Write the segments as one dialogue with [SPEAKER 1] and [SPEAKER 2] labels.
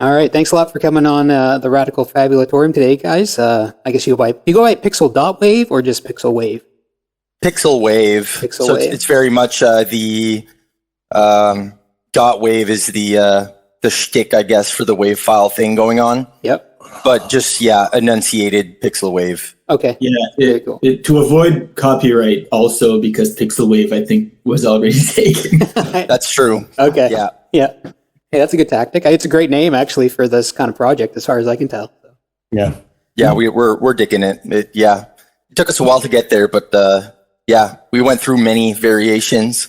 [SPEAKER 1] All right. Thanks a lot for coming on the Radical Fabulatorium today, guys. I guess you go by Pixel.wav or just Pixel.wave?
[SPEAKER 2] Pixel.wave. So it's very much the dot wave is the shtick, I guess, for the wave file thing going on.
[SPEAKER 1] Yep.
[SPEAKER 2] But just enunciated Pixel.wave.
[SPEAKER 1] Okay.
[SPEAKER 3] Yeah.
[SPEAKER 1] Cool.
[SPEAKER 3] To avoid copyright, also because Pixel.wave I think was already taken.
[SPEAKER 2] That's true.
[SPEAKER 1] Okay.
[SPEAKER 2] Yeah.
[SPEAKER 1] Hey, that's a good tactic. It's a great name actually for this kind of project, as far as I can tell.
[SPEAKER 3] Yeah.
[SPEAKER 2] Yeah, we're digging it. It took us a while to get there, but we went through many variations,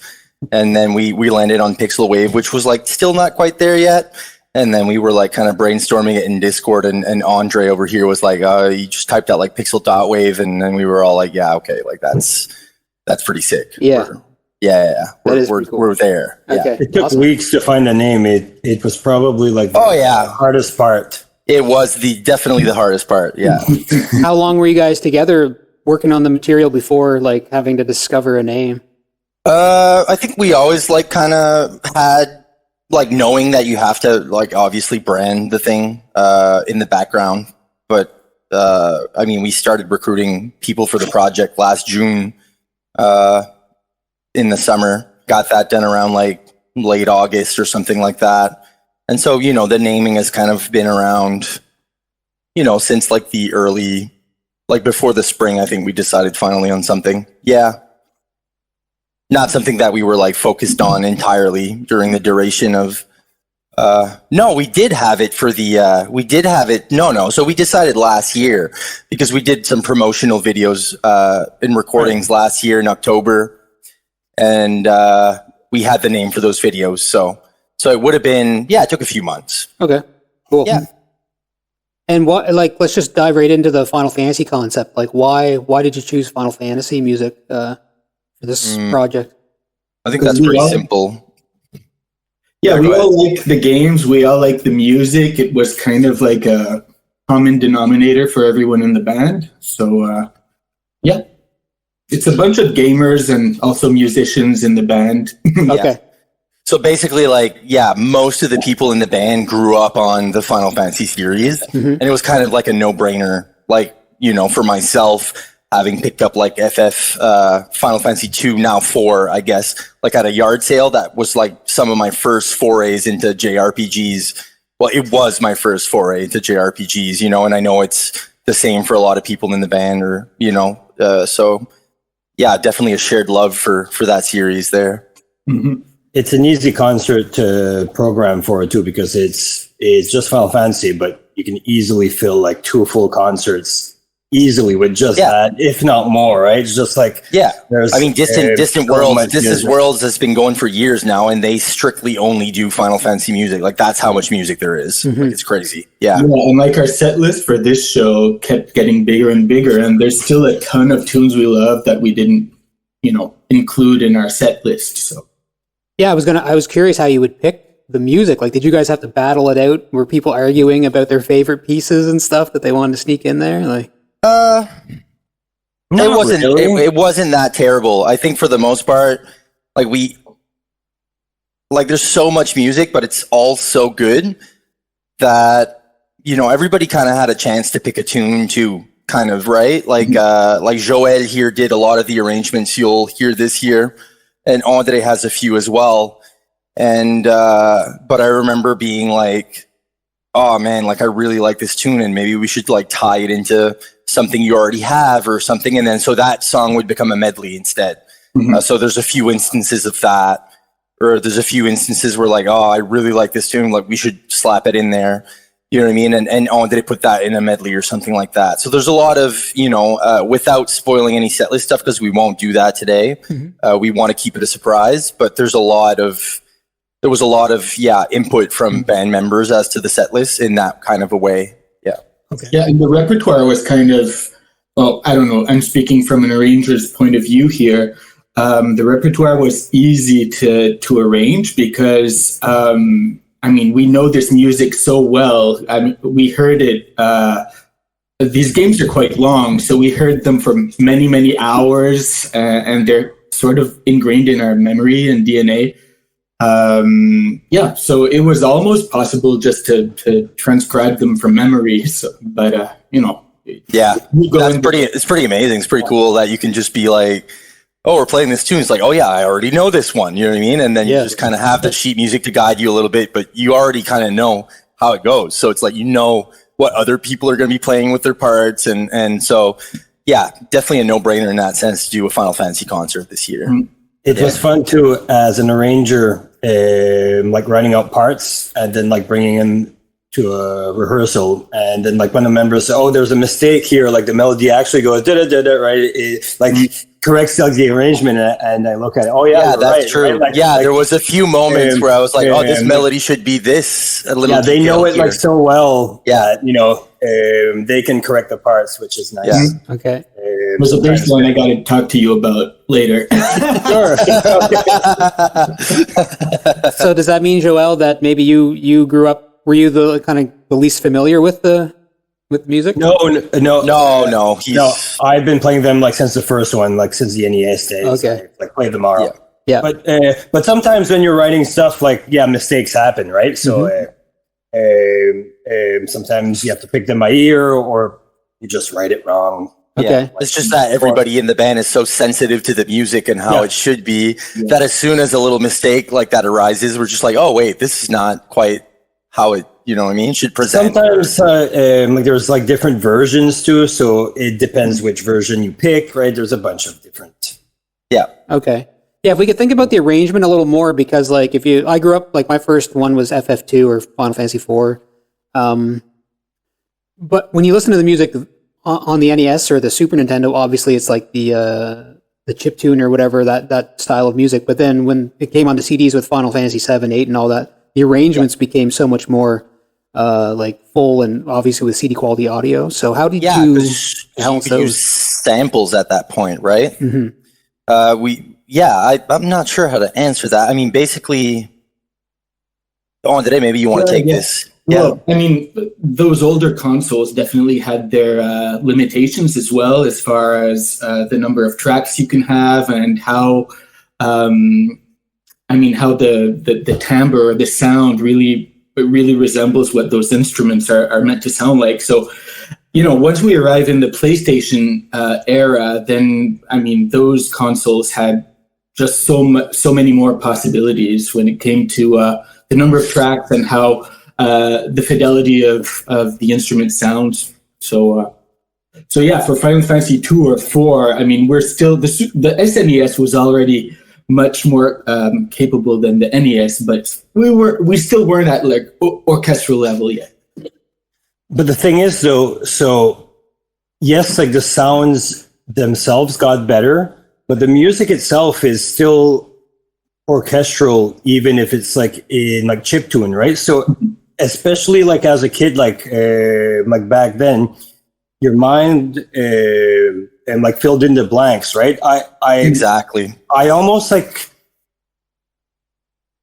[SPEAKER 2] and then we landed on Pixel.wave, which was like still not quite there yet. And then we were like kind of brainstorming it in Discord, and André over here was like, you just typed out like Pixel.wave, and then we were all like, yeah, okay, like that's pretty sick.
[SPEAKER 1] Yeah.
[SPEAKER 2] We're there.
[SPEAKER 1] Okay.
[SPEAKER 4] It took weeks to find a name. It was probably like the hardest part.
[SPEAKER 2] It was definitely the hardest part. Yeah.
[SPEAKER 1] How long were you guys together working on the material before like having to discover a name?
[SPEAKER 2] I think we always like kind of had like knowing that you have to like obviously brand the thing in the background. But I mean, we started recruiting people for the project last June. In the summer, got that done around like late August or something like that. And so, the naming has kind of been around, since like the early, like before the spring, I think we decided finally on something. Yeah. Not something that we were like focused on entirely during the duration of, no, we did have it for So we decided last year because we did some promotional videos, and recordings last year in October. And we had the name for those videos, so it would have been it took a few months.
[SPEAKER 1] Okay, cool.
[SPEAKER 2] Yeah.
[SPEAKER 1] And let's just dive right into the Final Fantasy concept. Like, why did you choose Final Fantasy music for this project?
[SPEAKER 2] I think that's pretty simple.
[SPEAKER 3] Yeah, we all like the games. We all like the music. It was kind of like a common denominator for everyone in the band. So, it's a bunch of gamers and also musicians in the band.
[SPEAKER 1] Okay.
[SPEAKER 2] So basically, most of the people in the band grew up on the Final Fantasy series, and it was kind of like a no-brainer. Like, for myself, having picked up like Final Fantasy 2, now 4, I guess, like at a yard sale, that was like some of my first forays into JRPGs. Well, it was my first foray into JRPGs, and I know it's the same for a lot of people in the band, or so. Yeah, definitely a shared love for that series there.
[SPEAKER 4] Mm-hmm. It's an easy concert to program for too, because it's just Final Fantasy, but you can easily fill like 2 full concerts easily with just that, if not more, right? It's just like
[SPEAKER 2] Distant Worlds. Distant Worlds has been going for years now, and they strictly only do Final Fantasy music. Like that's how much music there is. Like, it's crazy. Yeah,
[SPEAKER 3] and like our set list for this show kept getting bigger and bigger, and there's still a ton of tunes we love that we didn't, include in our set list. So
[SPEAKER 1] yeah, I was curious how you would pick the music. Like, did you guys have to battle it out? Were people arguing about their favorite pieces and stuff that they wanted to sneak in there? Like,
[SPEAKER 2] it wasn't that terrible. I think for the most part, there's so much music, but it's all so good that, everybody kind of had a chance to pick a tune too, kind of, right? Like Joël here did a lot of the arrangements you'll hear this year, and André has a few as well. And, but I remember being like, oh man, like I really like this tune, and maybe we should like tie it into something you already have or something. And then so that song would become a medley instead. So there's a few instances of that, or there's a few instances where like, oh, I really like this tune, like we should slap it in there. You know what I mean? And André put that in a medley or something like that. So there's a lot of, without spoiling any setlist stuff, because we won't do that today. We want to keep it a surprise, but there was a lot of input from band members as to the set list in that kind of a way. Yeah.
[SPEAKER 3] Okay. Yeah, and the repertoire was kind of, well, I don't know, I'm speaking from an arranger's point of view here. The repertoire was easy to arrange because, we know this music so well. We heard it, these games are quite long, so we heard them for many, many hours, and they're sort of ingrained in our memory and DNA. Yeah, so it was almost possible just to transcribe them from memory. So, but
[SPEAKER 2] Yeah, it's pretty amazing. It's pretty cool that you can just be like, oh, we're playing this tune. It's like, oh yeah, I already know this one. You know what I mean? And then you just kind of have the sheet music to guide you a little bit, but you already kind of know how it goes. So it's like, you know what other people are going to be playing with their parts. And so, yeah, definitely a no-brainer in that sense to do a Final Fantasy concert this year.
[SPEAKER 4] It was fun too, as an arranger, like writing out parts and then like bringing them to a rehearsal, and then like when the members say, "Oh, there's a mistake here," like the melody actually goes da da da da, right? It like corrects like the arrangement, and I look at it. Oh yeah,
[SPEAKER 2] that's
[SPEAKER 4] right,
[SPEAKER 2] true.
[SPEAKER 4] Right? Like,
[SPEAKER 2] there was a few moments where I was like, "Oh, this melody should be this." A little.
[SPEAKER 4] Yeah, they know it
[SPEAKER 2] here.
[SPEAKER 4] like so well. Yeah, they can correct the parts, which is nice.
[SPEAKER 2] Yeah.
[SPEAKER 1] Okay.
[SPEAKER 3] It was a baseline I got to talk to you about later.
[SPEAKER 4] Sure.
[SPEAKER 1] So does that mean, Joel, that maybe you grew up? Were you the kind of the least familiar with the music?
[SPEAKER 4] No.
[SPEAKER 2] No.
[SPEAKER 4] I've been playing them like since the first one, like since the NES days.
[SPEAKER 1] Okay.
[SPEAKER 4] Like play them all.
[SPEAKER 1] Yeah.
[SPEAKER 4] But sometimes when you're writing stuff, like mistakes happen, right? So sometimes you have to pick them by ear, or you just write it wrong.
[SPEAKER 1] Okay.
[SPEAKER 2] Yeah. It's just that everybody in the band is so sensitive to the music and how it should be that as soon as a little mistake like that arises, we're just like, oh wait, this is not quite how it, should present.
[SPEAKER 4] Sometimes like there's like different versions too, so it depends which version you pick, right? There's a bunch of different.
[SPEAKER 2] Yeah.
[SPEAKER 1] Okay. Yeah, if we could think about the arrangement a little more, because like I grew up, like my first one was FF2 or Final Fantasy 4. But when you listen to the music on the NES or the Super Nintendo, obviously it's like the chiptune or whatever, that style of music. But then when it came onto CDs with Final Fantasy 7, 8 and all that, the arrangements became so much more like full, and obviously with CD quality audio. So how did you
[SPEAKER 2] could use samples at that point, right?
[SPEAKER 1] Mm-hmm.
[SPEAKER 2] I'm not sure how to answer that. I mean, basically, André, maybe you want to take this.
[SPEAKER 3] Well, I mean, those older consoles definitely had their limitations as well, as far as the number of tracks you can have, and how the timbre or the sound really resembles what those instruments are meant to sound like. So, once we arrive in the PlayStation era, then those consoles had just so many more possibilities when it came to the number of tracks and how the fidelity of the instrument sounds. So yeah, for Final Fantasy 2 or 4, we're still the SNES was already much more capable than the NES, but we still weren't at like orchestral level yet.
[SPEAKER 4] But the thing is, though, so yes, like the sounds themselves got better, but the music itself is still orchestral, even if it's like in like chiptune, right? So especially like as a kid, like back then, your mind and like filled in the blanks, right?
[SPEAKER 2] Exactly.
[SPEAKER 4] I almost like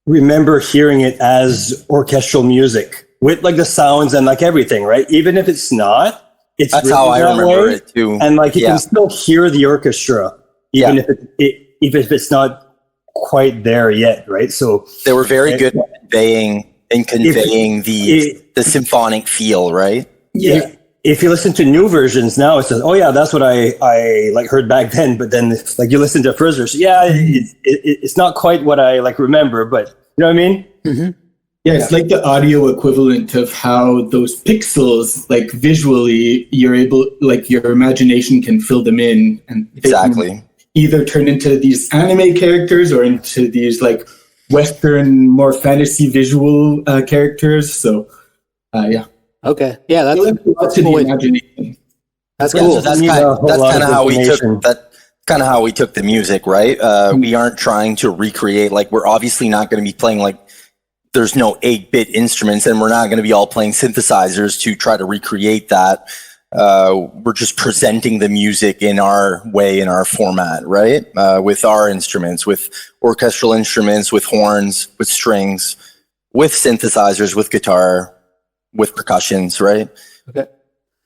[SPEAKER 4] remember hearing it as orchestral music with like the sounds and like everything, right? Even if it's not,
[SPEAKER 2] that's how I remember it too.
[SPEAKER 4] And like you can still hear the orchestra, even if it's not quite there yet, right? So
[SPEAKER 2] they were very good at conveying the symphonic feel, right?
[SPEAKER 4] Yeah. If you listen to new versions now, it says, "Oh yeah, that's what I like heard back then." But then, like you listen to the first version, it's not quite what I like remember. But you know what I mean?
[SPEAKER 1] Mm-hmm.
[SPEAKER 3] Yeah, it's like the audio equivalent of how those pixels, like visually, you're able, like your imagination can fill them in, and
[SPEAKER 2] exactly
[SPEAKER 3] either turn into these anime characters or into these like Western, more fantasy visual characters. So, yeah.
[SPEAKER 1] Okay. Yeah, that's
[SPEAKER 3] the imagination.
[SPEAKER 1] That's cool.
[SPEAKER 2] So that's kind of how we took that. Kind of how we took the music, right? We aren't trying to recreate. Like, we're obviously not going to be playing like there's no 8-bit instruments, and we're not going to be all playing synthesizers to try to recreate that. We're just presenting the music in our way, in our format, right? With our instruments, with orchestral instruments, with horns, with strings, with synthesizers, with guitar, with percussions, right?
[SPEAKER 1] Okay.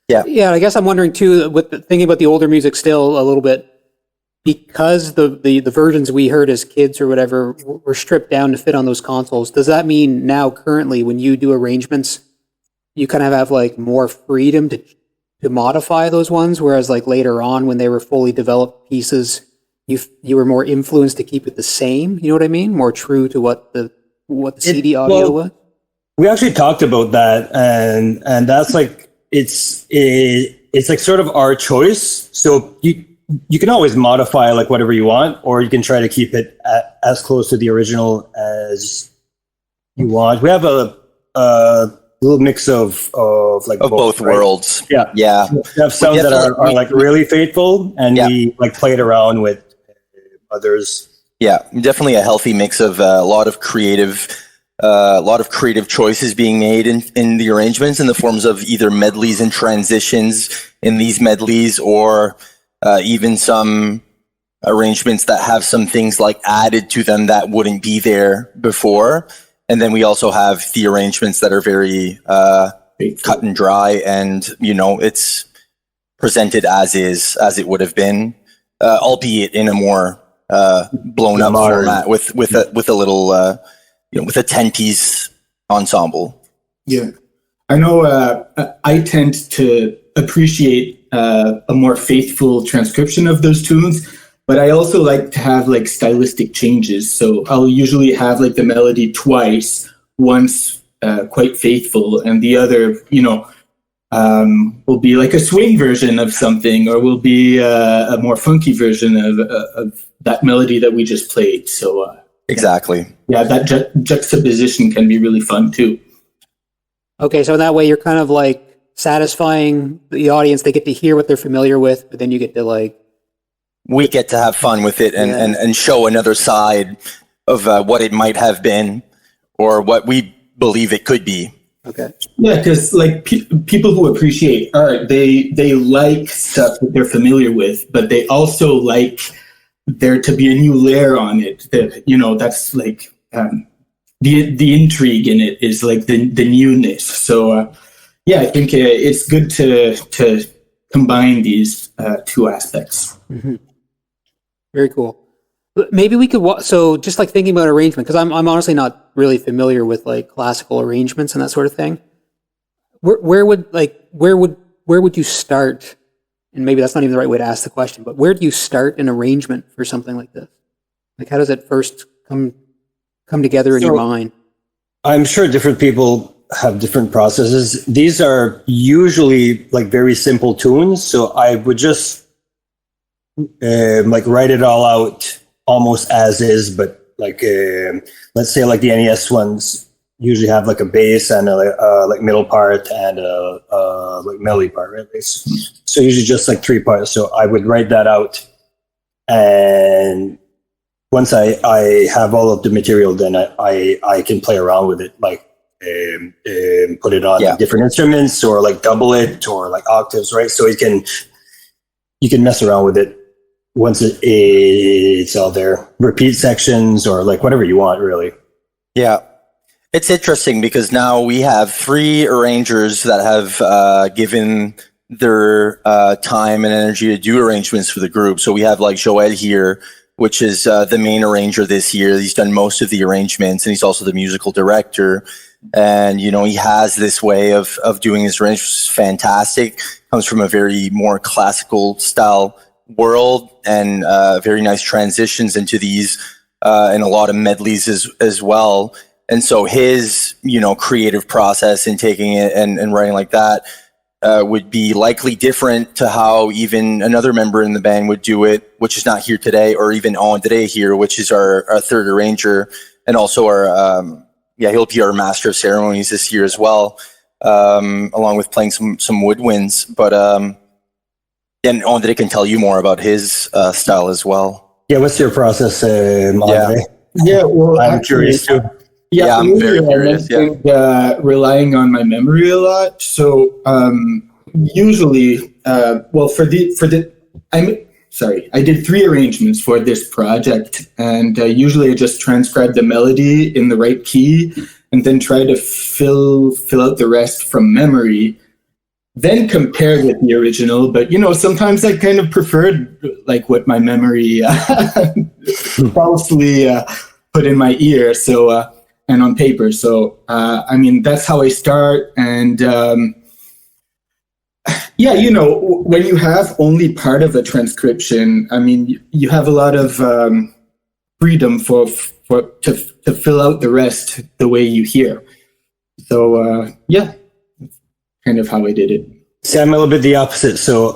[SPEAKER 2] Yeah.
[SPEAKER 1] Yeah, I guess I'm wondering too, thinking about the older music still a little bit, because the versions we heard as kids or whatever were stripped down to fit on those consoles, does that mean now currently when you do arrangements, you kind of have like more freedom to modify those ones, whereas like later on when they were fully developed pieces, you were more influenced to keep it the same? You know what I mean? More true to what the CD audio was?
[SPEAKER 4] We actually talked about that, and that's like it's like sort of our choice. So you can always modify like whatever you want, or you can try to keep it as close to the original as you want. We have a little mix of
[SPEAKER 2] both
[SPEAKER 4] right?
[SPEAKER 2] worlds.
[SPEAKER 4] Yeah. We have some that are like really faithful, and we like played around with others.
[SPEAKER 2] Yeah, definitely a healthy mix of a lot of creative choices being made in the arrangements in the forms of either medleys and transitions in these medleys, or even some arrangements that have some things like added to them that wouldn't be there before. And then we also have the arrangements that are very cut and dry, and it's presented as it would have been, albeit in a more blown up format with a little with a 10-piece ensemble.
[SPEAKER 3] Yeah, I know. I tend to appreciate a more faithful transcription of those tunes, but I also like to have like stylistic changes. So I'll usually have like the melody twice, once quite faithful, and the other, will be like a swing version of something, or will be a more funky version of that melody that we just played. So
[SPEAKER 2] exactly.
[SPEAKER 3] Yeah, that juxtaposition can be really fun too.
[SPEAKER 1] Okay, so in that way you're kind of like satisfying the audience. They get to hear what they're familiar with, but then you get to like...
[SPEAKER 2] We get to have fun with it and show another side of what it might have been, or what we believe it could be.
[SPEAKER 1] Okay.
[SPEAKER 3] Yeah, because like people who appreciate art, they like stuff that they're familiar with, but they also like there to be a new layer on it. That that's like the intrigue in it is like the newness. So I think it's good to combine these two aspects.
[SPEAKER 1] Mm-hmm. Very cool. Maybe we could so just like thinking about arrangement, because I'm honestly not really familiar with like classical arrangements and that sort of thing. Where would you start? And maybe that's not even the right way to ask the question, but where do you start an arrangement for something like this? Like, how does it first come together in your mind?
[SPEAKER 4] I'm sure different people have different processes. These are usually like very simple tunes, so I would just like write it all out almost as is, but like let's say like the NES ones usually have like a bass and a like middle part and a like melody part, right? So usually just like 3 parts. So I would write that out, and once I have all of the material, then I can play around with it, like put it on different instruments, or like double it, or like octaves, right? So you can mess around with it once it's all there. Repeat sections, or like whatever you want, really.
[SPEAKER 2] Yeah. It's interesting because now we have 3 arrangers that have given their time and energy to do arrangements for the group. So we have like Joel here, which is the main arranger this year. He's done most of the arrangements, and he's also the musical director. And, he has this way of doing his arrangements. Fantastic. Comes from a very more classical style world, and very nice transitions into these, and a lot of medleys as well. And so his, creative process in taking it and writing like that would be likely different to how even another member in the band would do it, which is not here today, or even André here, which is our third arranger, and also our he'll be our master of ceremonies this year as well, along with playing some woodwinds. But and André can tell you more about his style as well.
[SPEAKER 4] Yeah, what's your process, André?
[SPEAKER 3] Yeah, well,
[SPEAKER 4] I'm curious too.
[SPEAKER 2] Yeah, I'm very curious.
[SPEAKER 3] Relying on my memory a lot. So usually, I did 3 arrangements for this project, and usually I just transcribe the melody in the right key, and then try to fill out the rest from memory. then compared with the original. But sometimes I kind of preferred like what my memory falsely put in my ear. So and on paper. So I mean, that's how I start. And when you have only part of a transcription, I mean, you have a lot of freedom to fill out the rest the way you hear. So kind of how I did it.
[SPEAKER 4] See, I'm a little bit the opposite. So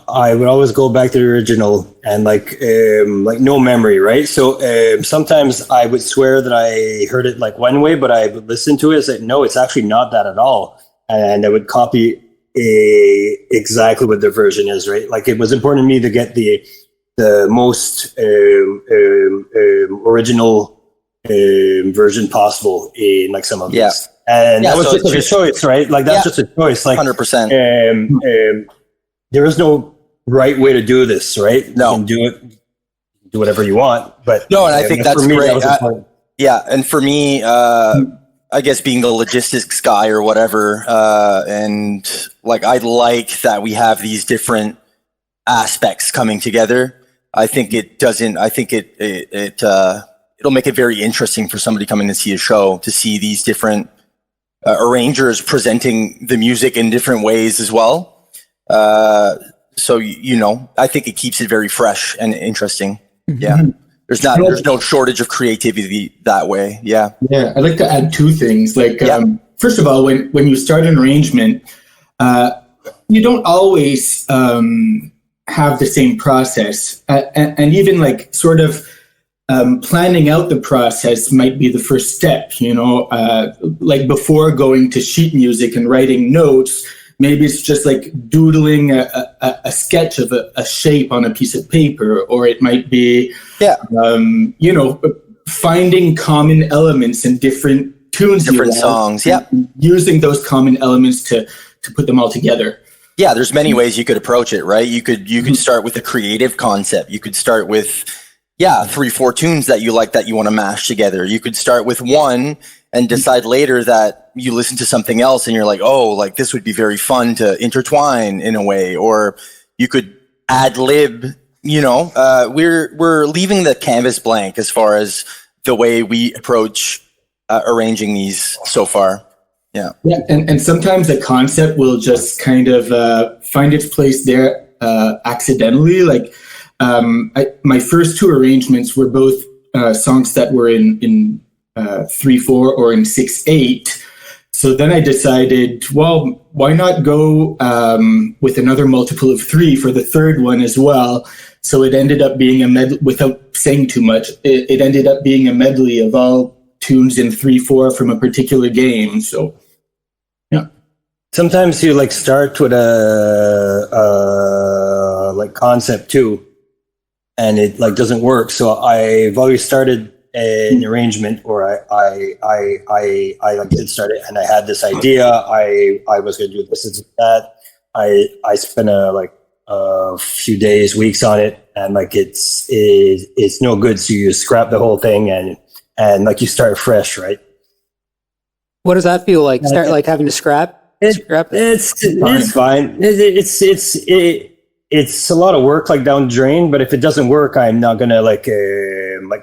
[SPEAKER 4] I would always go back to the original and like no memory, right? So sometimes I would swear that I heard it like one way, but I would listen to it and say, no, it's actually not that at all. And I would copy exactly what the version is, right? Like it was important to me to get the most original version possible in like some of these. And that was just like a choice, right? Like that's just a choice. Like
[SPEAKER 2] 100%.
[SPEAKER 4] There is no right way to do this, right?
[SPEAKER 2] No.
[SPEAKER 4] You can do whatever you want. But
[SPEAKER 2] no, and I think that's
[SPEAKER 4] for me,
[SPEAKER 2] great.
[SPEAKER 4] That
[SPEAKER 2] and for me, I guess being the logistics guy or whatever, and like I like that we have these different aspects coming together. I think it doesn't. I think it'll make it very interesting for somebody coming to see a show to see these different arrangers presenting the music in different ways as well. So I think it keeps it very fresh and interesting. Yeah. There's no shortage of creativity that way. Yeah.
[SPEAKER 3] Yeah. I'd like to add two things. Like, first of all, when you start an arrangement, you don't always have the same process. And even like sort of planning out the process might be the first step, like before going to sheet music and writing notes. Maybe it's just like doodling a sketch of a shape on a piece of paper, or it might be, finding common elements in different tunes,
[SPEAKER 2] different songs,
[SPEAKER 3] using those common elements to put them all together.
[SPEAKER 2] Yeah, there's many ways you could approach it, right? You could start with a creative concept. You could start with 3-4 tunes that you like that you want to mash together. You could start with one and decide later that you listen to something else and you're like, oh, like this would be very fun to intertwine in a way. Or you could ad lib, we're leaving the canvas blank as far as the way we approach arranging these so far. Yeah.
[SPEAKER 3] Yeah. And sometimes the concept will just kind of find its place there accidentally. Like, my first two arrangements were both songs that were in 3/4 or in 6/8. So then I decided, well, why not go with another multiple of 3 for the third one as well? So it ended up being a medley. Without saying too much, it ended up being a medley of all tunes in 3/4 from a particular game. So yeah.
[SPEAKER 4] Sometimes you like start with a like concept too, and it like doesn't work. So I've always started an arrangement, or I like did start it, and I had this idea. I was going to do this and that. I spent a few days, weeks on it, and like it's no good. So you scrap the whole thing and like you start fresh, right?
[SPEAKER 1] What does that feel like? Start like having to scrap?
[SPEAKER 4] It's fine. It's a lot of work, like down the drain. But if it doesn't work, I'm not gonna like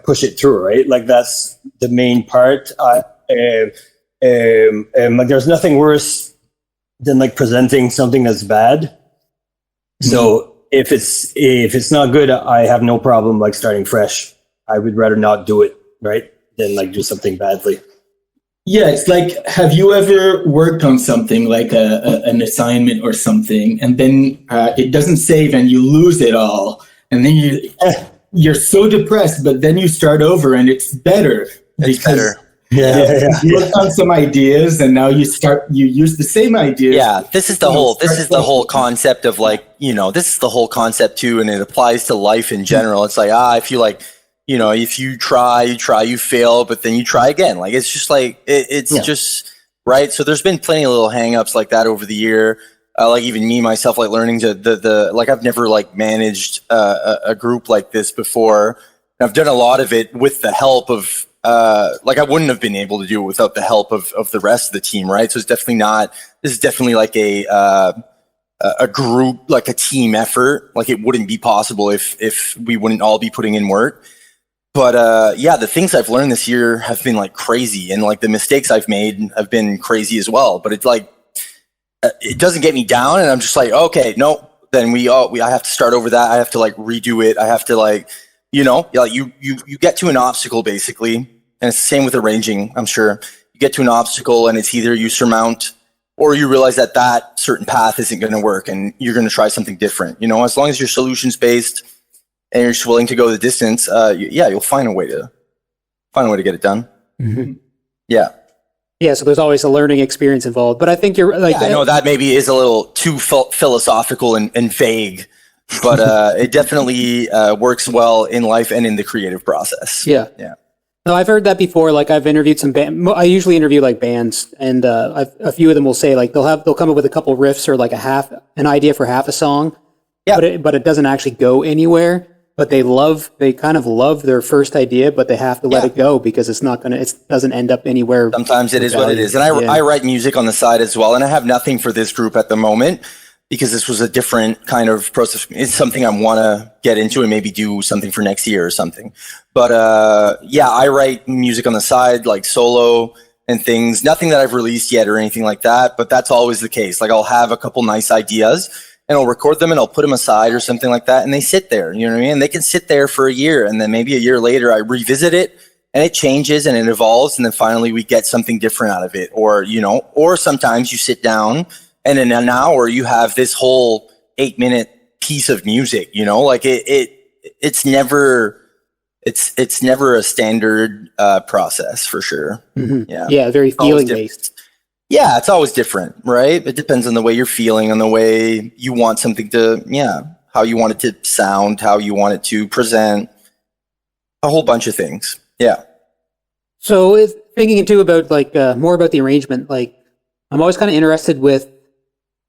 [SPEAKER 4] push it through, right? Like that's the main part. Like there's nothing worse than like presenting something that's bad. Mm-hmm. So if it's not good, I have no problem like starting fresh. I would rather not do it, right, than like do something badly.
[SPEAKER 3] Yeah, it's like, have you ever worked on something like an assignment or something, and then it doesn't save and you lose it all, and then you're so depressed, but then you start over and it's better.
[SPEAKER 2] It's better.
[SPEAKER 3] Yeah. You work on some ideas and now you use the same ideas.
[SPEAKER 2] Yeah, this is the whole concept of like, this is the whole concept too, and it applies to life in general. It's like, I feel like, if you try, you fail, but then you try again. Like, it's just like, it's just, right? So there's been plenty of little hang-ups like that over the year. Like even me, myself, like learning to like, I've never like managed a group like this before. And I've done a lot of it with the help of like I wouldn't have been able to do it without the help of the rest of the team, right? So this is definitely like a group, like a team effort. Like it wouldn't be possible if we wouldn't all be putting in work. But yeah, the things I've learned this year have been like crazy, and like the mistakes I've made have been crazy as well. But it's like it doesn't get me down, and I'm just like, okay, no, then I have to start over that. I have to like redo it. I have to like, like you get to an obstacle basically, and it's the same with arranging. I'm sure you get to an obstacle, and it's either you surmount or you realize that certain path isn't going to work, and you're going to try something different. As long as you're solutions based and you're just willing to go the distance, you'll find a way to get it done.
[SPEAKER 1] Mm-hmm.
[SPEAKER 2] Yeah.
[SPEAKER 1] Yeah, so there's always a learning experience involved. But I think you're like...
[SPEAKER 2] I know that maybe is a little too philosophical and vague, but it definitely works well in life and in the creative process.
[SPEAKER 1] Yeah.
[SPEAKER 2] Yeah.
[SPEAKER 1] No, I've heard that before. Like I've interviewed some I usually interview like bands, and a few of them will say like they'll come up with a couple riffs or like an idea for half a song, but it doesn't actually go anywhere. But they kind of love their first idea, but they have to let it go because it doesn't end up anywhere.
[SPEAKER 2] Sometimes it is what it is. And I write music on the side as well. And I have nothing for this group at the moment because this was a different kind of process. It's something I want to get into and maybe do something for next year or something. But I write music on the side, like solo and things. Nothing that I've released yet or anything like that, but that's always the case. Like I'll have a couple nice ideas and I'll record them and I'll put them aside or something like that. And they sit there, you know what I mean? They can sit there for a year, and then maybe a year later I revisit it and it changes and it evolves. And then finally we get something different out of it. Or sometimes you sit down and in an hour you have this whole 8-minute piece of music, like it's never a standard process for sure.
[SPEAKER 1] Mm-hmm.
[SPEAKER 2] Yeah.
[SPEAKER 1] Yeah. Very feeling based.
[SPEAKER 2] Yeah, it's always different, right? It depends on the way you're feeling, on the way you want something how you want it to sound, how you want it to present, a whole bunch of things. Yeah.
[SPEAKER 1] So thinking too about like more about the arrangement, like I'm always kind of interested with.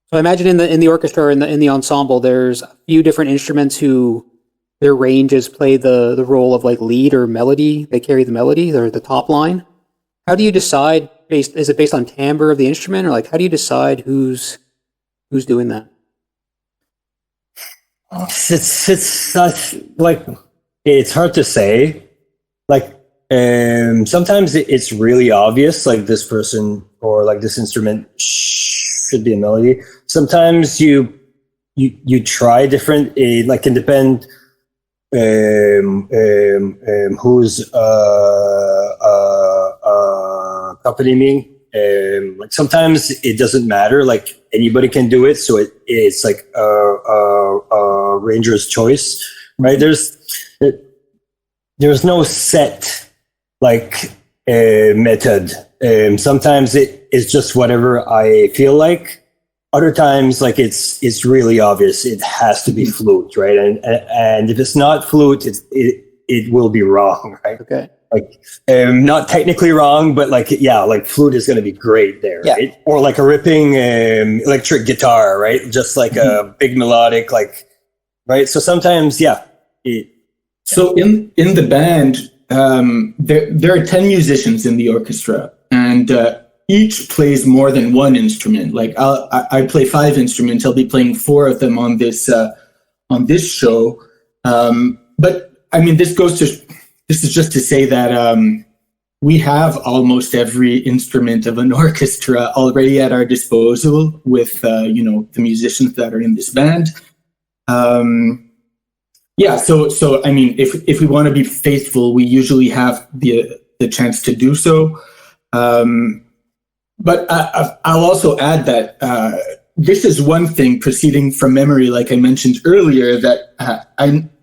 [SPEAKER 1] So I imagine in the orchestra or in the ensemble, there's a few different instruments who their ranges play the role of like lead or melody. They carry the melody or the top line. How do you decide? Is it based on timbre of the instrument, or like how do you decide who's doing that?
[SPEAKER 4] It's hard to say. Like sometimes it's really obvious, like this person or like this instrument should be a melody. Sometimes you try different. It like can depend who's accompanying. Like sometimes it doesn't matter. Like anybody can do it, so it's like a ranger's choice, right? There's no set like method. Sometimes it is just whatever I feel like. Other times, like it's really obvious. It has to be flute, right? And if it's not flute, it will be wrong, right?
[SPEAKER 1] Okay.
[SPEAKER 4] Like not technically wrong, but like flute is going to be great there, right? Or like a ripping electric guitar, right? Just like a big melodic, like, right? So sometimes,
[SPEAKER 3] So in the band, there are 10 musicians in the orchestra, and each plays more than one instrument. Like I play 5 instruments. I'll be playing 4 of them on this show. But I mean, this is just to say that we have almost every instrument of an orchestra already at our disposal with the musicians that are in this band. So I mean, if we want to be faithful, we usually have the chance to do so. But I'll also add that this is one thing proceeding from memory, like I mentioned earlier, that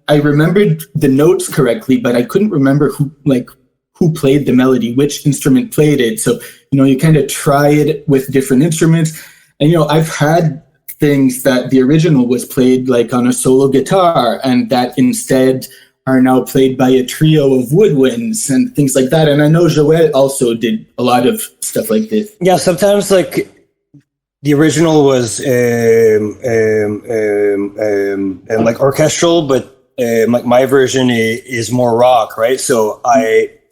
[SPEAKER 3] I remembered the notes correctly, but I couldn't remember who played the melody, which instrument played it. So, you kind of try it with different instruments. And, I've had things that the original was played like on a solo guitar, and that instead are now played by a trio of woodwinds and things like that. And I know Joël also did a lot of stuff like this.
[SPEAKER 4] Yeah, sometimes like the original was like orchestral, but like my version is more rock, right? So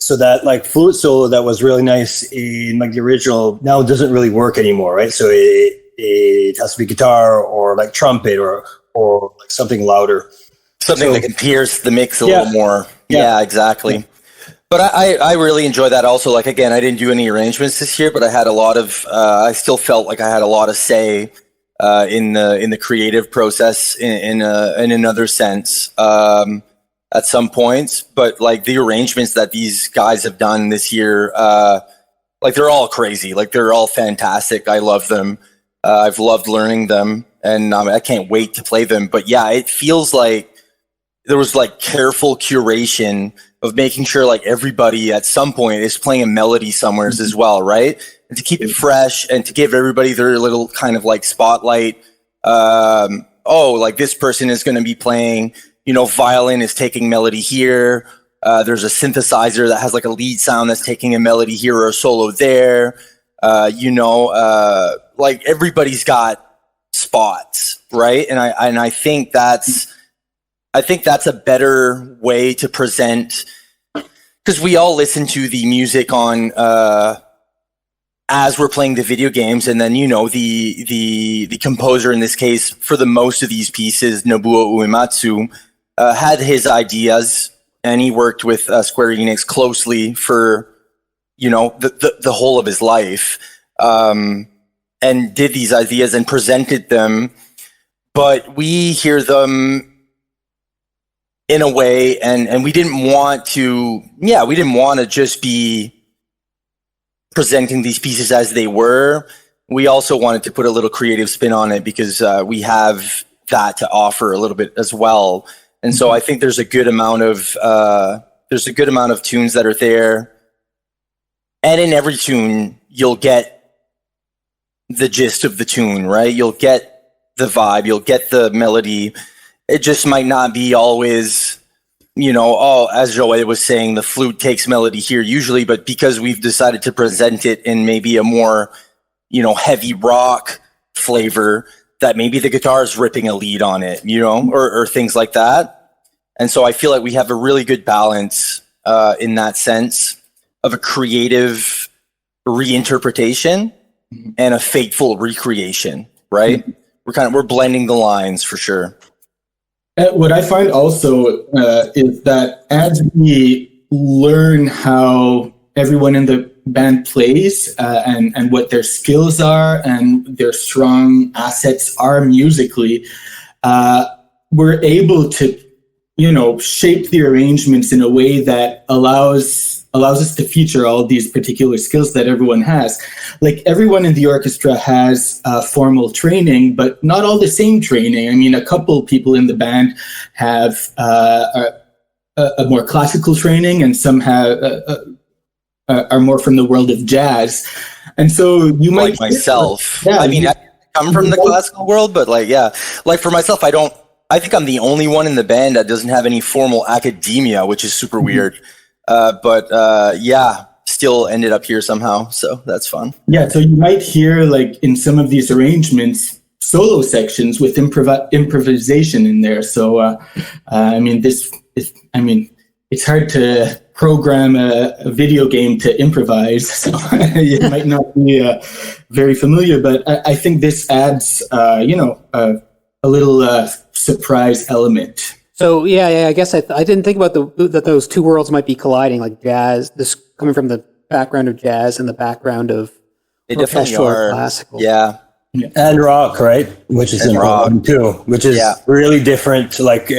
[SPEAKER 4] So that like flute solo that was really nice in like the original now doesn't really work anymore, right? So it has to be guitar or like trumpet or like something louder.
[SPEAKER 2] Something that can pierce the mix a little more. Yeah, exactly. Yeah. But I really enjoy that also. Like, again, I didn't do any arrangements this year, but I had a lot of, I still felt like I had a lot of say in the creative process in another sense at some points. But like the arrangements that these guys have done this year, like they're all crazy. Like they're all fantastic. I love them. I've loved learning them, and I can't wait to play them. But yeah, it feels like there was like careful curation of making sure like everybody at some point is playing a melody somewhere as well, right? And to keep it fresh and to give everybody their little kind of like spotlight. Like this person is going to be playing, violin is taking melody here. There's a synthesizer that has like a lead sound that's taking a melody here or a solo there. Like everybody's got spots, right? And I think that's a better way to present, because we all listen to the music on as we're playing the video games, and then the composer in this case for the most of these pieces, Nobuo Uematsu, had his ideas, and he worked with Square Enix closely for the whole of his life, and did these ideas and presented them, but we hear them in a way, and we didn't want to just be presenting these pieces as they were. We also wanted to put a little creative spin on it, because we have that to offer a little bit as well. And so I think there's a good amount of tunes that are there, and in every tune you'll get the gist of the tune, right? You'll get the vibe, you'll get the melody. It just might not be always, as Joey was saying, the flute takes melody here usually, but because we've decided to present it in maybe a more, heavy rock flavor, that maybe the guitar is ripping a lead on it, or things like that. And so I feel like we have a really good balance in that sense of a creative reinterpretation and a faithful recreation, right? We're blending the lines for sure.
[SPEAKER 3] What I find also is that as we learn how everyone in the band plays and what their skills are and their strong assets are musically, we're able to, shape the arrangements in a way that allows us to feature all these particular skills that everyone has. Like everyone in the orchestra has formal training, but not all the same training. I mean, a couple people in the band have a more classical training, and some have are more from the world of jazz. And so you might,
[SPEAKER 2] like myself. I mean, I come from the classical world, but like for myself, I think I'm the only one in the band that doesn't have any formal academia, which is super weird. Still ended up here somehow, so that's fun.
[SPEAKER 3] Yeah, so you might hear like in some of these arrangements solo sections with improvisation in there. So it's hard to program a video game to improvise, so it might not be very familiar. But I think this adds a little surprise element.
[SPEAKER 1] So I guess I didn't think about that those two worlds might be colliding, like jazz, this coming from the background of jazz and the background of orchestral or classical.
[SPEAKER 2] Yeah.
[SPEAKER 4] And rock, right? Which is important too, which is really different. Like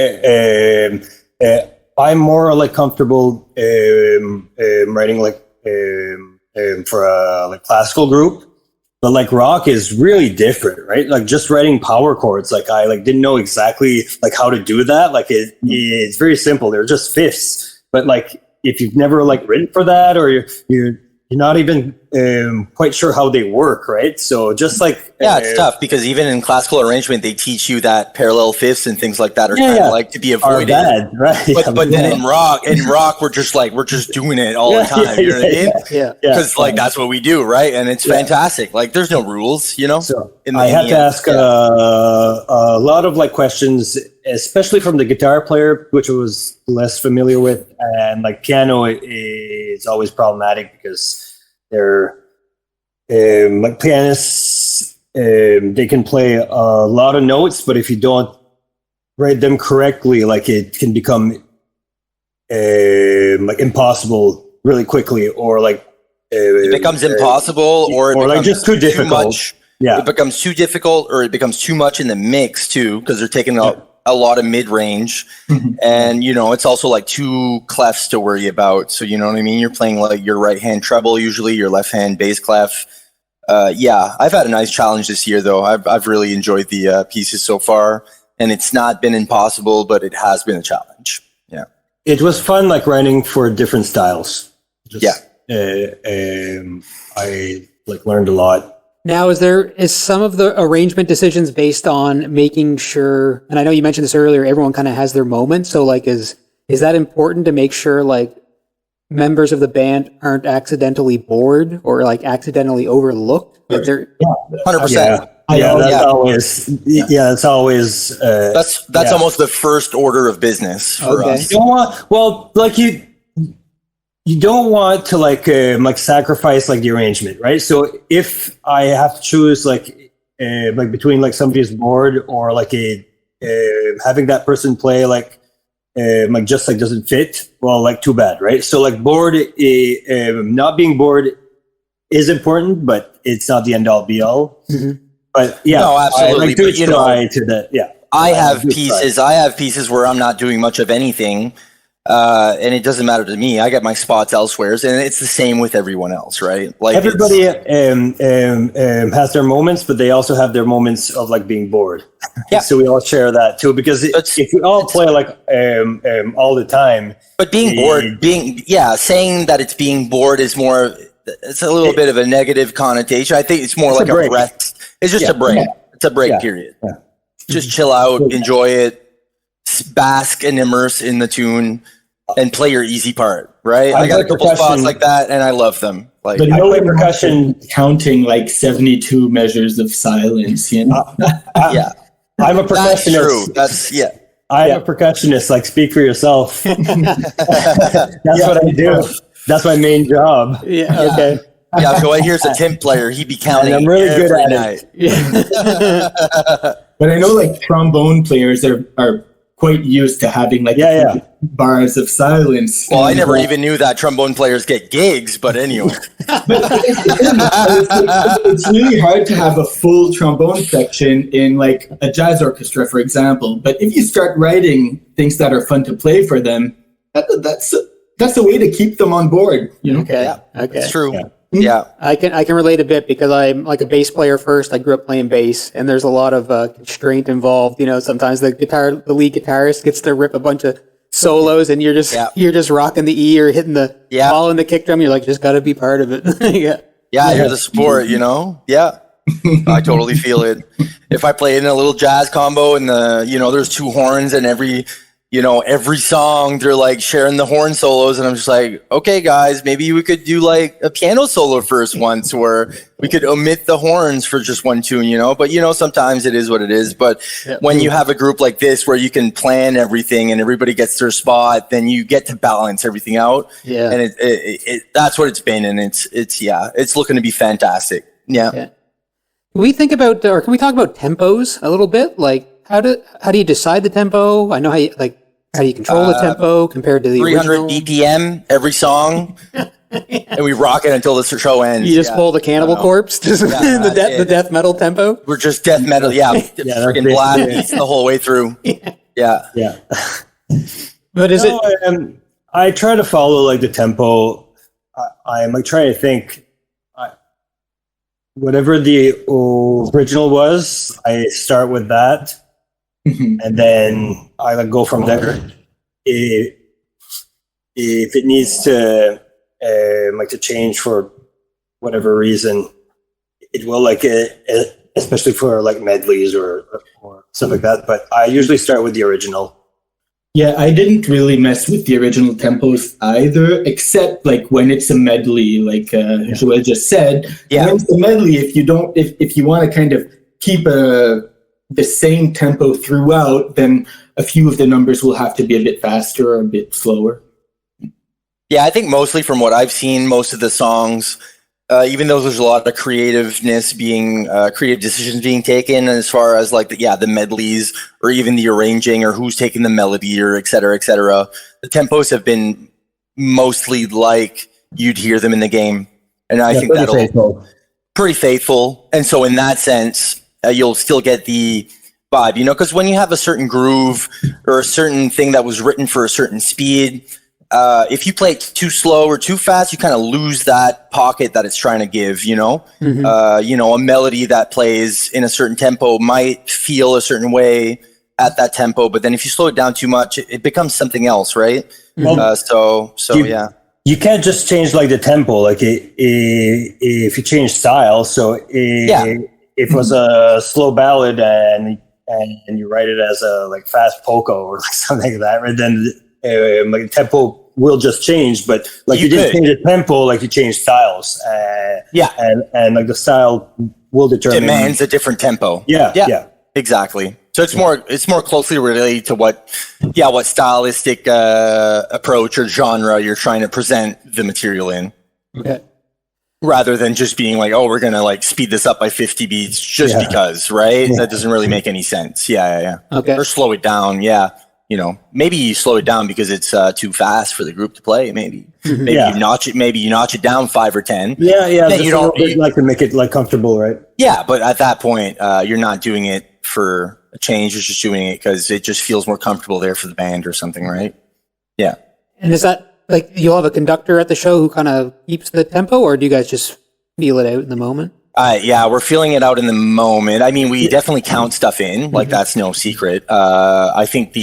[SPEAKER 4] I'm more like comfortable writing like for a like classical group. But like rock is really different, right? Like just writing power chords, like I like didn't know exactly like how to do that. Like it's very simple. They're just fifths. But like if you've never like written for that, or you're not even quite sure how they work, right? So just like
[SPEAKER 2] it's tough, because even in classical arrangement they teach you that parallel fifths and things like that are kind of like to be avoided.
[SPEAKER 4] Bad, right?
[SPEAKER 2] But then in rock we're just doing it all the time. You know what I mean?
[SPEAKER 1] Yeah.
[SPEAKER 2] Because like that's what we do, right? And it's fantastic. Like there's no rules,
[SPEAKER 4] So I had to ask a lot of like questions especially from the guitar player, which I was less familiar with, and like piano is always problematic because they're like pianists. They can play a lot of notes, but if you don't write them correctly, like it can become like impossible really quickly, or like
[SPEAKER 2] it becomes impossible, or it becomes
[SPEAKER 4] like just too difficult.
[SPEAKER 2] Much.
[SPEAKER 4] Yeah,
[SPEAKER 2] it becomes too difficult, or it becomes too much in the mix too, because they're taking a lot of mid range, and it's also like two clefs to worry about. So you know what I mean. You're playing like your right hand treble, usually your left hand bass clef. Yeah, I've had a nice challenge this year, though. I've really enjoyed the pieces so far, and it's not been impossible, but it has been a challenge. Yeah,
[SPEAKER 4] it was fun, like writing for different styles. I like learned a lot.
[SPEAKER 1] Now, is some of the arrangement decisions based on making sure, and I know you mentioned this earlier, everyone kind of has their moment. So like, is that important to make sure like members of the band aren't accidentally bored or like accidentally overlooked? Like
[SPEAKER 2] 100%.
[SPEAKER 4] That's always
[SPEAKER 2] that's almost the first order of business for us.
[SPEAKER 4] You don't want, you don't want to like sacrifice like the arrangement, right? So if I have to choose like between like somebody's bored or like having that person play like just like doesn't fit, well, like too bad, right? So like bored, not being bored is important, but it's not the end all be all. Mm-hmm. But yeah,
[SPEAKER 2] no, absolutely.
[SPEAKER 4] I like to try to that. Yeah,
[SPEAKER 2] I have pieces where I'm not doing much of anything. And it doesn't matter to me. I get my spots elsewhere, and it's the same with everyone else, right? Like
[SPEAKER 4] everybody has their moments, but they also have their moments of like being bored. Yeah. So we all share that too, because if we all play like all the time,
[SPEAKER 2] but being bored, saying that it's being bored is more. It's a little bit of a negative connotation. I think it's more like a rest. It's just a break. Yeah. It's a break period. Yeah. Just chill out, enjoy it. Bask and immerse in the tune and play your easy part, right? I got a couple spots like that, and I love them. Like,
[SPEAKER 3] but no percussion counting like 72 measures of silence. You know?
[SPEAKER 2] Yeah,
[SPEAKER 4] I'm a percussionist.
[SPEAKER 2] That's true.
[SPEAKER 4] I'm a percussionist. Like, speak for yourself. That's what I do. That's my main job.
[SPEAKER 1] Yeah. Okay.
[SPEAKER 2] Yeah. So here's a timp player. He be counting.
[SPEAKER 4] And I'm really good at
[SPEAKER 2] night.
[SPEAKER 4] it. Yeah.
[SPEAKER 3] But I know like trombone players are quite used to having like bars of silence.
[SPEAKER 2] Well, I never even knew that trombone players get gigs, but anyway.
[SPEAKER 3] It's really hard to have a full trombone section in like a jazz orchestra, for example. But if you start writing things that are fun to play for them, that's a way to keep them on board. You know?
[SPEAKER 1] Okay.
[SPEAKER 2] Yeah,
[SPEAKER 1] okay.
[SPEAKER 2] It's true. Yeah.
[SPEAKER 1] I can relate a bit because I'm like a bass player first. I grew up playing bass, and there's a lot of constraint involved. You know, sometimes the lead guitarist gets to rip a bunch of solos, and you're just rocking the E or hitting the ball in the kick drum. You're like, just got to be part of it.
[SPEAKER 2] You're the support. You know, I totally feel it. If I play in a little jazz combo and there's two horns and every song they're like sharing the horn solos, and I'm just like, okay guys, maybe we could do like a piano solo first once, or we could omit the horns for just one tune, but sometimes it is what it is. But when you have a group like this where you can plan everything and everybody gets their spot, then you get to balance everything out. Yeah. And it that's what it's been, and it's looking to be fantastic. Yeah.
[SPEAKER 1] Can we think about, or can we talk about tempos a little bit? Like how do you decide the tempo? I know how do you control the tempo compared to the
[SPEAKER 2] 300
[SPEAKER 1] original?
[SPEAKER 2] BPM every song, and we rock it until the show ends.
[SPEAKER 1] You just pull the Cannibal Corpse to the death metal tempo?
[SPEAKER 2] We're just death metal, freaking blast beats the whole way through. Yeah.
[SPEAKER 1] But is it?
[SPEAKER 4] I try to follow like the tempo. I'm like trying to think. Whatever the original was, I start with that. And then I like go from there. If it needs to to change for whatever reason, it will especially for like medleys or stuff like that. But I usually start with the original.
[SPEAKER 3] Yeah, I didn't really mess with the original tempos either, except like when it's a medley, like Joël just said. When it's a medley, if you want to kind of keep a the same tempo throughout, then a few of the numbers will have to be a bit faster or a bit slower.
[SPEAKER 2] Yeah, I think mostly from what I've seen, most of the songs, even though there's a lot of creative decisions being taken as far as like the medleys or even the arranging or who's taking the melody or et cetera, the tempos have been mostly like you'd hear them in the game. And I think that'll pretty faithful. And so in that sense, you'll still get the vibe, because when you have a certain groove or a certain thing that was written for a certain speed, if you play it too slow or too fast, you kind of lose that pocket that it's trying to give, Mm-hmm. A melody that plays in a certain tempo might feel a certain way at that tempo, but then if you slow it down too much, it becomes something else, right?
[SPEAKER 4] Yeah. You can't just change like the tempo, like if you change style. So if it was a slow ballad and you write it as a like fast polka or like something like that, right? Then like the tempo will just change, but like you didn't change the tempo, like you changed styles. And like the style will
[SPEAKER 2] demands a different tempo.
[SPEAKER 4] Yeah,
[SPEAKER 2] exactly. So it's more closely related to what stylistic approach or genre you're trying to present the material in.
[SPEAKER 1] Okay.
[SPEAKER 2] Rather than just being like, oh, we're gonna like speed this up by 50 beats just because, right? That doesn't really make any sense. Yeah.
[SPEAKER 1] Okay.
[SPEAKER 2] Or slow it down. Yeah. Maybe you slow it down because it's too fast for the group to play. Maybe you notch it. Maybe you notch it down 5 or 10.
[SPEAKER 4] Yeah. You like to make it like comfortable, right?
[SPEAKER 2] Yeah, but at that point, you're not doing it for a change. You're just doing it because it just feels more comfortable there for the band or something, right? Yeah.
[SPEAKER 1] And is that like you'll have a conductor at the show who kind of keeps the tempo, or do you guys just feel it out in the moment?
[SPEAKER 2] We're feeling it out in the moment. I mean, we definitely count stuff in, like that's no secret. I think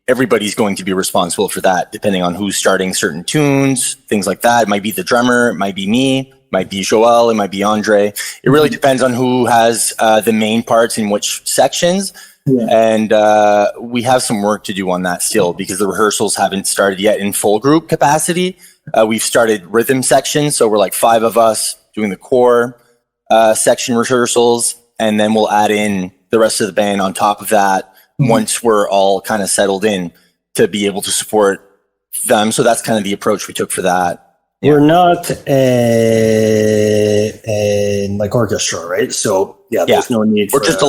[SPEAKER 2] everybody's going to be responsible for that, depending on who's starting certain tunes, things like that. It might be the drummer, it might be me, it might be Joel, it might be André. It really depends on who has the main parts in which sections. Yeah. And we have some work to do on that still because the rehearsals haven't started yet in full group capacity. We've started rhythm sections, so we're like 5 of us doing the core section rehearsals, and then we'll add in the rest of the band on top of that once we're all kind of settled in to be able to support them. So that's kind of the approach we took for that.
[SPEAKER 4] We're not in like orchestra, right? So there's no need.
[SPEAKER 2] We're just a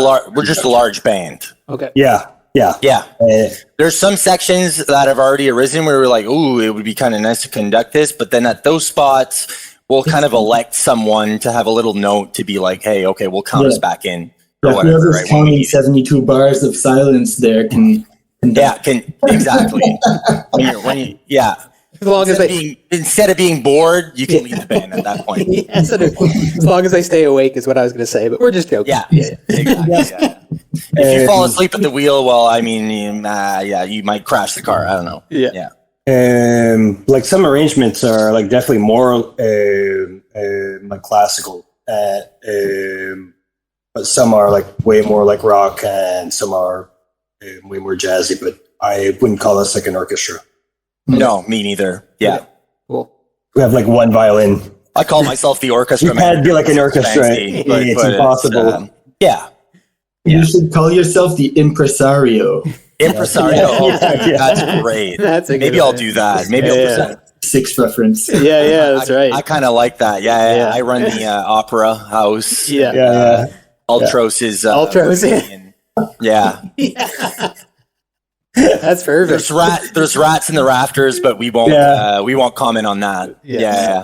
[SPEAKER 2] large band.
[SPEAKER 1] Okay.
[SPEAKER 4] Yeah.
[SPEAKER 2] There's some sections that have already arisen where we're like, ooh, it would be kind of nice to conduct this, but then at those spots, we'll kind of elect someone to have a little note to be like, hey, okay, we'll count us back in. Or whatever,
[SPEAKER 3] whoever's
[SPEAKER 2] right?
[SPEAKER 3] counting 72 bars of silence there can
[SPEAKER 2] exactly.
[SPEAKER 1] As long as
[SPEAKER 2] instead of being bored, you can leave the band at that point.
[SPEAKER 1] Yes, as long as they stay awake is what I was going to say, but we're just joking.
[SPEAKER 2] Yeah, exactly. If you fall asleep at the wheel, well, I mean, you might crash the car. I don't know. Yeah.
[SPEAKER 4] Like some arrangements are like definitely more like classical, but some are like way more like rock, and some are way more jazzy. But I wouldn't call us like an orchestra.
[SPEAKER 2] No, me neither. Yeah.
[SPEAKER 1] Cool.
[SPEAKER 4] We have like one violin.
[SPEAKER 2] I call myself the orchestra.
[SPEAKER 4] You can't be like an orchestra. It's impossible.
[SPEAKER 3] You should call yourself the impresario.
[SPEAKER 2] Impresario. That's great. Maybe I'll do that. Maybe I'll do that.
[SPEAKER 3] Six reference.
[SPEAKER 1] Yeah, that's right.
[SPEAKER 2] I kind of like that. Yeah. I run the opera house.
[SPEAKER 1] Yeah.
[SPEAKER 2] Ultros is.
[SPEAKER 1] Ultros.
[SPEAKER 2] Yeah.
[SPEAKER 1] That's perfect.
[SPEAKER 2] There's rats in the rafters, but we won't comment on that. Yeah.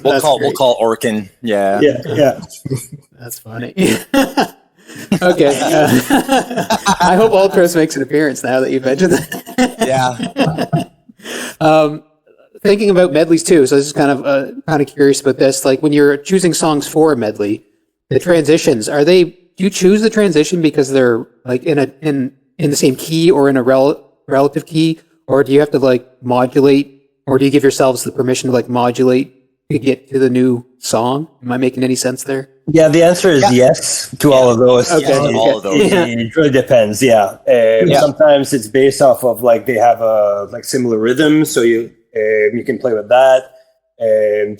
[SPEAKER 2] We'll call Orkin. Yeah.
[SPEAKER 1] That's funny. Okay. I hope Ultros makes an appearance now that you've mentioned that. Thinking about medleys too, so this is kind of curious about this. Like when you're choosing songs for a medley, the transitions, do you choose the transition because they're like in the same key or in a relative key, or do you have to like modulate, or do you give yourselves the permission to like modulate to get to the new song? Am I making any sense there?
[SPEAKER 4] Yeah, the answer is yes to all of those.
[SPEAKER 1] Okay.
[SPEAKER 2] All of those.
[SPEAKER 4] It really depends. Sometimes it's based off of like they have a like similar rhythm, so you can play with that.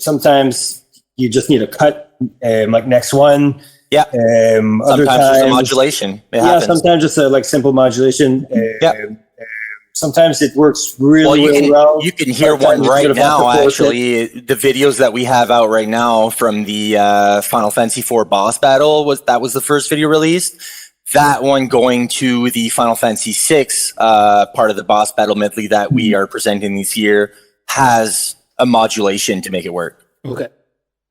[SPEAKER 4] Sometimes you just need a cut, like next one.
[SPEAKER 2] Yeah.
[SPEAKER 4] Other
[SPEAKER 2] Sometimes there's a modulation. It happens.
[SPEAKER 4] sometimes just a like simple modulation.
[SPEAKER 2] Yeah.
[SPEAKER 4] Sometimes it works really well.
[SPEAKER 2] You can hear
[SPEAKER 4] Sometimes
[SPEAKER 2] one
[SPEAKER 4] you
[SPEAKER 2] right
[SPEAKER 4] sort of have to
[SPEAKER 2] now,
[SPEAKER 4] force it.
[SPEAKER 2] actually. The videos that we have out right now from the Final Fantasy IV boss battle, was the first video released. That one going to the Final Fantasy VI part of the boss battle medley that we are presenting this year has a modulation to make it work.
[SPEAKER 1] Okay.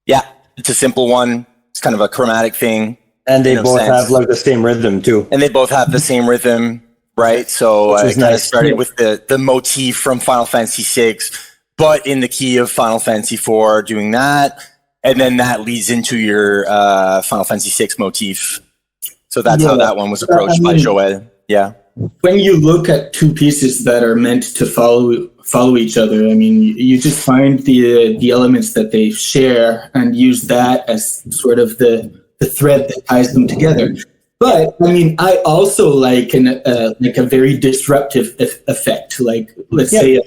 [SPEAKER 2] Yeah, it's a simple one. It's kind of a chromatic thing.
[SPEAKER 4] And they both have like the same rhythm too.
[SPEAKER 2] And they both have the same rhythm, right? So it kind of started with the motif from Final Fantasy VI, but in the key of Final Fantasy IV, doing that. And then that leads into your Final Fantasy VI motif. So that's how that one was approached by Joël. Yeah.
[SPEAKER 3] When you look at two pieces that are meant to follow each other, I mean, you just find the elements that they share and use that as sort of the thread that ties them together. But I mean, I also like a very disruptive effect. Like, let's say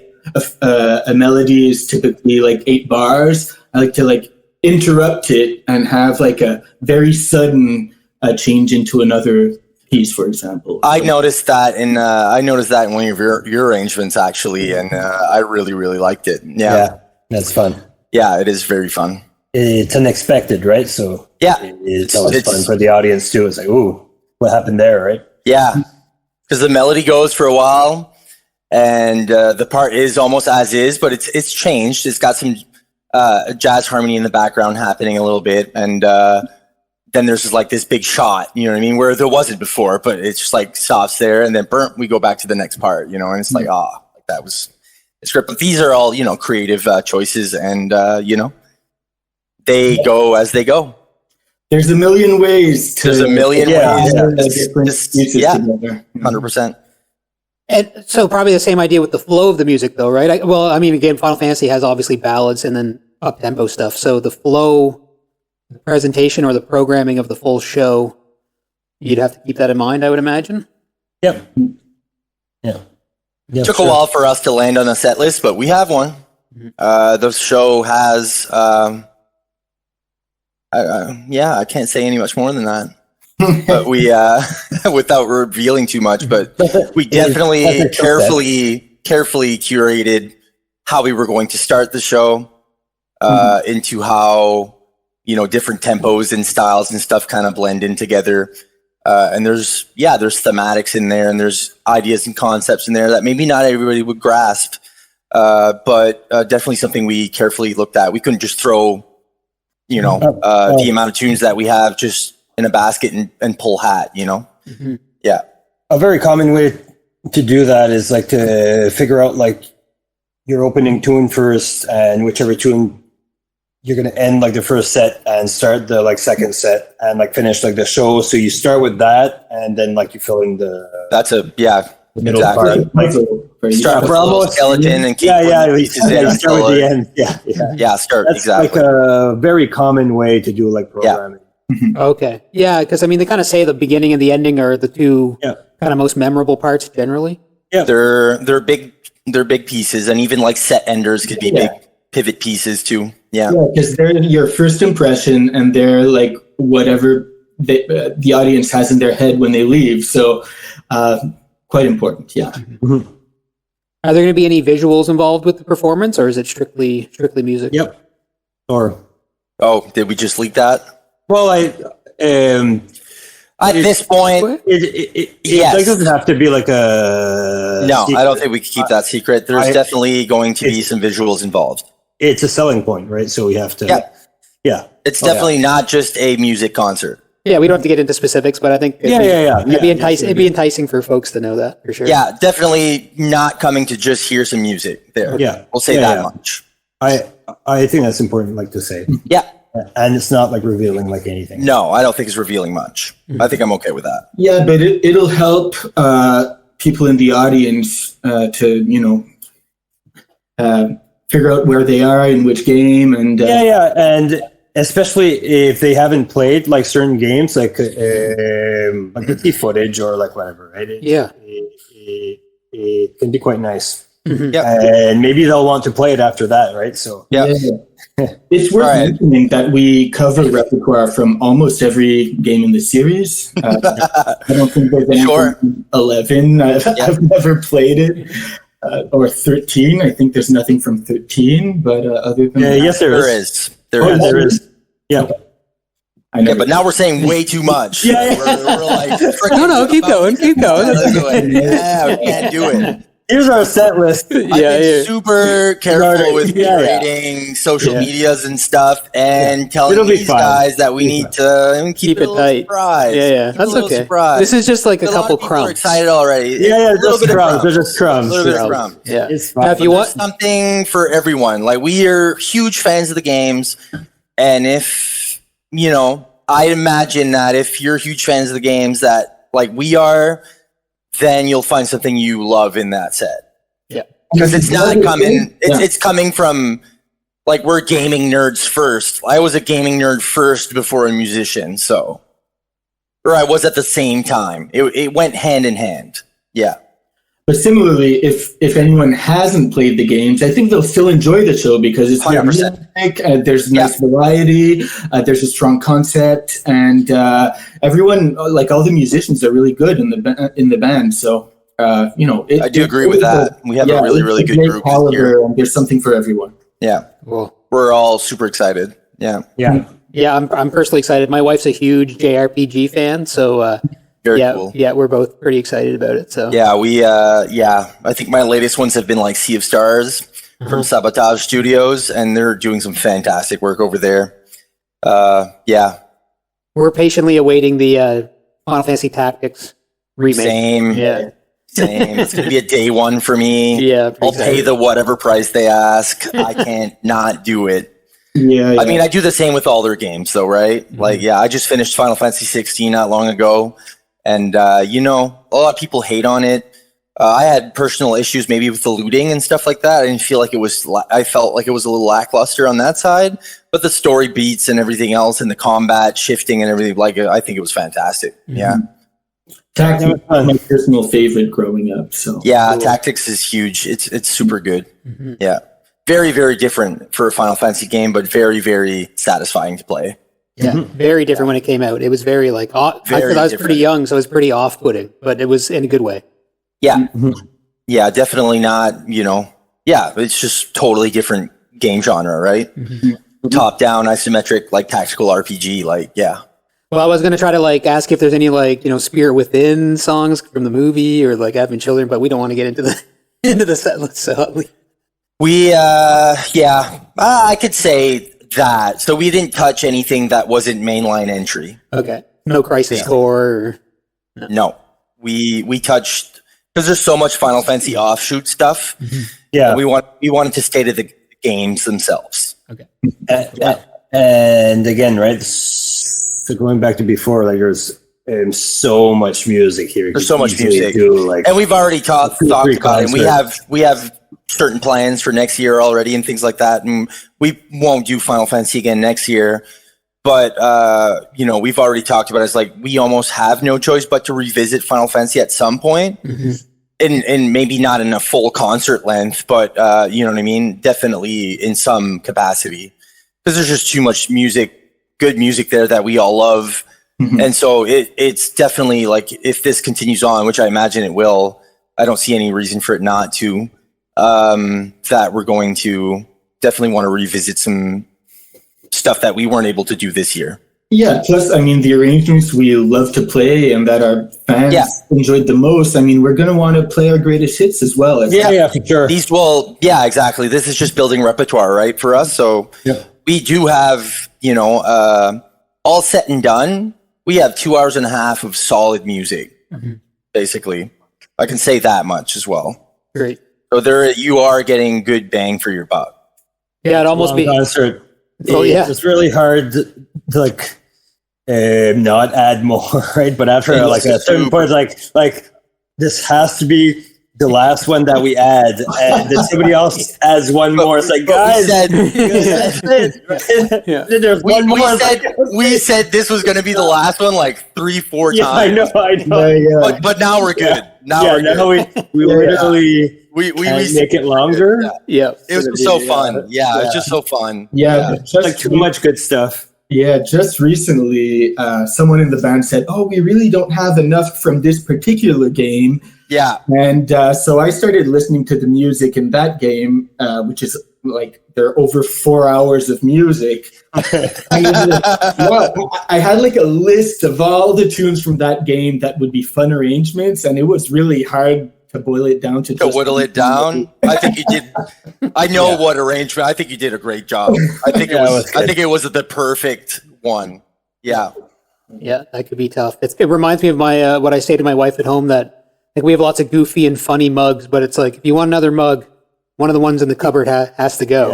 [SPEAKER 3] a melody is typically like 8 bars. I like to like interrupt it and have like a very sudden change into another piece, for example.
[SPEAKER 2] I noticed that in one of your arrangements actually, and I really liked it. Yeah,
[SPEAKER 4] that's fun.
[SPEAKER 2] Yeah, it is very fun.
[SPEAKER 4] It's unexpected, right? So
[SPEAKER 2] yeah,
[SPEAKER 4] it's always fun for the audience too. It's like, ooh, what happened there, right?
[SPEAKER 2] Yeah, because the melody goes for a while, and the part is almost as is, but it's changed. It's got some jazz harmony in the background happening a little bit, and then there's just like this big shot, you know what I mean, where there wasn't before, but it's just like stops there, and then we go back to the next part, you know, and it's like, that was it's great. But these are all, you know, creative choices, and you know, they go as they go.
[SPEAKER 3] There's a million ways to.
[SPEAKER 2] There's a million ways.
[SPEAKER 3] Yeah,
[SPEAKER 2] 100%.
[SPEAKER 1] And so probably the same idea with the flow of the music, though, right? I mean, again, Final Fantasy has obviously ballads and then up-tempo stuff. So the flow, the presentation, or the programming of the full show, you'd have to keep that in mind, I would imagine.
[SPEAKER 4] Yep. Yeah.
[SPEAKER 2] It took a while for us to land on a set list, but we have one. The show has, I can't say any much more than that. But we, without revealing too much, but we definitely carefully curated how we were going to start the show, into how, you know, different tempos and styles and stuff kind of blend in together. And there's thematics in there, and there's ideas and concepts in there that maybe not everybody would grasp, but definitely something we carefully looked at. We couldn't just throw, you know, the amount of tunes that we have just in a basket and pull hat, you know?
[SPEAKER 1] Mm-hmm.
[SPEAKER 2] Yeah.
[SPEAKER 4] A very common way to do that is like to figure out like your opening tune first, and whichever tune you're going to end like the first set and start the like second set and like finish like the show. So you start with that, and then like you fill in the
[SPEAKER 2] middle
[SPEAKER 4] part.
[SPEAKER 2] Start with the skeleton and keep pieces in
[SPEAKER 4] start with the end.
[SPEAKER 2] Start
[SPEAKER 4] That's
[SPEAKER 2] exactly.
[SPEAKER 4] like a very common way to do like programming.
[SPEAKER 1] Okay. Yeah, because I mean, they kind of say the beginning and the ending are the two kind of most memorable parts generally.
[SPEAKER 4] Yeah.
[SPEAKER 2] They're big pieces, and even like set enders could be big pivot pieces too. Yeah,
[SPEAKER 3] because they're your first impression, and they're like whatever the audience has in their head when they leave. So, quite important. Yeah.
[SPEAKER 1] Mm-hmm. Are there going to be any visuals involved with the performance, or is it strictly music?
[SPEAKER 4] Yep. Or
[SPEAKER 2] did we just leak that?
[SPEAKER 4] Well,
[SPEAKER 2] at this point,
[SPEAKER 4] it
[SPEAKER 2] yes.
[SPEAKER 4] doesn't have to be like a secret.
[SPEAKER 2] I don't think we can keep that secret. There's definitely going to be some visuals involved.
[SPEAKER 4] It's a selling point, right? So we have to. Yeah.
[SPEAKER 2] It's definitely not just a music concert.
[SPEAKER 1] Yeah, we don't have to get into specifics, but I think it'd be enticing for folks to know that for sure.
[SPEAKER 2] Yeah, definitely not coming to just hear some music there.
[SPEAKER 4] Yeah,
[SPEAKER 2] we'll say that much.
[SPEAKER 4] I think that's important, like to say.
[SPEAKER 2] Yeah.
[SPEAKER 4] And it's not like revealing like anything.
[SPEAKER 2] No, I don't think it's revealing much. I think I'm okay with that.
[SPEAKER 3] Yeah, but it'll help people in the audience to, figure out where they are in which game. And
[SPEAKER 4] and especially if they haven't played like certain games, like the T footage or like whatever, right? It can be quite nice.
[SPEAKER 1] Mm-hmm.
[SPEAKER 2] Yeah,
[SPEAKER 4] and maybe they'll want to play it after that, right? So
[SPEAKER 3] It's worth
[SPEAKER 2] All right.
[SPEAKER 3] mentioning that we cover repertoire from almost every game in the series. I don't think there's anything
[SPEAKER 2] Sure.
[SPEAKER 3] from 11. I've never played it. Or 13. I think there's nothing from 13, but other than that,
[SPEAKER 4] Yes, there
[SPEAKER 2] There
[SPEAKER 4] is.
[SPEAKER 2] is. There
[SPEAKER 3] Oh,
[SPEAKER 2] is.
[SPEAKER 4] There is. Yeah.
[SPEAKER 3] I
[SPEAKER 2] Yeah,
[SPEAKER 3] never
[SPEAKER 2] but now we're saying way too much.
[SPEAKER 4] Yeah.
[SPEAKER 2] We're like,
[SPEAKER 1] No, keep going.
[SPEAKER 2] Yeah, we can't do it.
[SPEAKER 4] Here's our set list.
[SPEAKER 2] I've been super careful with curating social medias and stuff and telling
[SPEAKER 4] It'll be
[SPEAKER 2] these
[SPEAKER 4] fine.
[SPEAKER 2] guys that we need to keep it
[SPEAKER 1] it
[SPEAKER 2] a little
[SPEAKER 1] tight.
[SPEAKER 2] surprise.
[SPEAKER 1] Yeah,
[SPEAKER 2] Keep it
[SPEAKER 1] that's
[SPEAKER 2] a little
[SPEAKER 1] okay.
[SPEAKER 2] surprise.
[SPEAKER 1] This is just like a
[SPEAKER 2] lot
[SPEAKER 1] couple
[SPEAKER 2] of people are
[SPEAKER 1] crumbs.
[SPEAKER 2] excited already.
[SPEAKER 4] Yeah,
[SPEAKER 2] A little
[SPEAKER 4] just
[SPEAKER 2] bit of
[SPEAKER 4] crumbs. They're just crumbs.
[SPEAKER 2] A little bit of crumbs.
[SPEAKER 1] Yeah.
[SPEAKER 4] It's
[SPEAKER 1] Now,
[SPEAKER 4] fine.
[SPEAKER 1] if you want,
[SPEAKER 2] Something for everyone. Like, we are huge fans of the games, and if I imagine that if you're huge fans of the games that like we are, then you'll find something you love in that set.
[SPEAKER 1] yeah,
[SPEAKER 2] Because it's not coming. It's coming from like, we're gaming nerds first. I was a gaming nerd first before a musician, so, or I was at the same time. It went hand in hand. Yeah.
[SPEAKER 3] But similarly, if anyone hasn't played the games, I think they'll still enjoy the show because it's
[SPEAKER 2] 100%.
[SPEAKER 3] music, there's nice variety, there's a strong concept, and everyone, like all the musicians, are really good in the band. So
[SPEAKER 2] I do agree with that. We have a really, really good group here.
[SPEAKER 3] and there's something for everyone.
[SPEAKER 2] Yeah.
[SPEAKER 1] well,
[SPEAKER 2] We're all super excited. Yeah.
[SPEAKER 4] Yeah.
[SPEAKER 1] yeah, I'm personally excited. My wife's a huge JRPG fan, so
[SPEAKER 2] Very cool.
[SPEAKER 1] yeah, we're both pretty excited about it. So
[SPEAKER 2] Yeah, I think my latest ones have been like Sea of Stars from Sabotage Studios, and they're doing some fantastic work over there. Yeah,
[SPEAKER 1] we're patiently awaiting the Final Fantasy Tactics remake.
[SPEAKER 2] same.
[SPEAKER 1] Yeah,
[SPEAKER 2] Same. It's gonna be a day one for me.
[SPEAKER 1] Yeah, pretty
[SPEAKER 2] I'll pay
[SPEAKER 1] excited.
[SPEAKER 2] the whatever price they ask. I can't not do it.
[SPEAKER 3] Yeah,
[SPEAKER 2] I mean, I do the same with all their games, though, right? Like, yeah, I just finished Final Fantasy 16 not long ago, and a lot of people hate on it. I had personal issues maybe with the looting and stuff like that. I didn't feel like it was. I felt like it was a little lackluster on that side, but the story beats and everything else, and the combat shifting and everything, like, I think it was fantastic. Yeah,
[SPEAKER 3] Tactics was my personal favorite growing up. So
[SPEAKER 2] yeah, Tactics is huge. It's super good. Yeah, very, very different for a Final Fantasy game, but very, very satisfying to play.
[SPEAKER 1] yeah, very different when it came out. It was very like I was
[SPEAKER 2] different.
[SPEAKER 1] pretty young, so it was pretty off-putting, but it was in a good way.
[SPEAKER 2] Yeah. Yeah, definitely not, yeah, it's just totally different game genre, right? Top down, isometric, like tactical RPG, like, yeah.
[SPEAKER 1] Well, I was going to try to like ask if there's any like, Spirit Within songs from the movie or like Advent Children, but we don't want to get into the set list. So
[SPEAKER 2] I could say that. So we didn't touch anything that wasn't mainline entry.
[SPEAKER 1] okay, no Crisis Core.
[SPEAKER 2] No. We touched, because there's so much Final Fantasy offshoot stuff.
[SPEAKER 4] Yeah.
[SPEAKER 2] We wanted to stay to the games themselves.
[SPEAKER 1] Okay.
[SPEAKER 4] And again, right? So going back to before, like there's so much music here.
[SPEAKER 2] There's so much
[SPEAKER 4] Easily
[SPEAKER 2] music,
[SPEAKER 4] do, like,
[SPEAKER 2] and we've already talked
[SPEAKER 4] three
[SPEAKER 2] about it. And
[SPEAKER 4] concerts.
[SPEAKER 2] we have certain plans for next year already and things like that. And we won't do Final Fantasy again next year, but we've already talked about it. It's like we almost have no choice but to revisit Final Fantasy at some point, and maybe not in a full concert length, but you know what I mean. Definitely in some capacity, because there's just too much music. Good music there that we all love. And so it's definitely like, if this continues on, which I imagine it will, I don't see any reason for it not to, that we're going to definitely want to revisit some stuff that we weren't able to do this year.
[SPEAKER 3] Yeah, plus, I mean, the arrangements we love to play and that our fans enjoyed the most, I mean, we're going to want to play our greatest hits as well.
[SPEAKER 4] Yeah, for sure.
[SPEAKER 2] Yeah, exactly. This is just building repertoire, right, for us. So we do have, all said and done, we have 2 hours and a half of solid music, basically. I can say that much as well.
[SPEAKER 1] Great.
[SPEAKER 2] So you are getting good bang for your buck.
[SPEAKER 1] Yeah, it'd almost be.
[SPEAKER 4] Concert.
[SPEAKER 1] Oh, yeah.
[SPEAKER 4] It's really hard to like not add more, right? But after like a certain point, like this has to be the last one that we add, and then somebody else adds one more. It's like, guys, there's one more.
[SPEAKER 2] We said this was going to be the last one like 3-4
[SPEAKER 4] Yeah, I
[SPEAKER 2] times.
[SPEAKER 4] know.
[SPEAKER 2] But now we're good. Now we're good.
[SPEAKER 4] Now we literally
[SPEAKER 2] we
[SPEAKER 4] make it longer.
[SPEAKER 1] Yeah.
[SPEAKER 2] It was just so fun. Yeah, it was just so fun.
[SPEAKER 3] Yeah,
[SPEAKER 4] Just like too much good stuff.
[SPEAKER 3] Yeah, just recently, someone in the band said, "Oh, we really don't have enough from this particular game."
[SPEAKER 2] Yeah.
[SPEAKER 3] And so I started listening to the music in that game, which is like there are over 4 hours of music. I had like a list of all the tunes from that game that would be fun arrangements, and it was really hard to boil it down to
[SPEAKER 2] whittle it down. I think you did. I know what arrangement. I think you did a great job. I think it was. I think it was the perfect one. Yeah.
[SPEAKER 1] Yeah, that could be tough. It reminds me of my what I say to my wife at home, that like we have lots of goofy and funny mugs, but it's like if you want another mug, one of the ones in the cupboard has to go.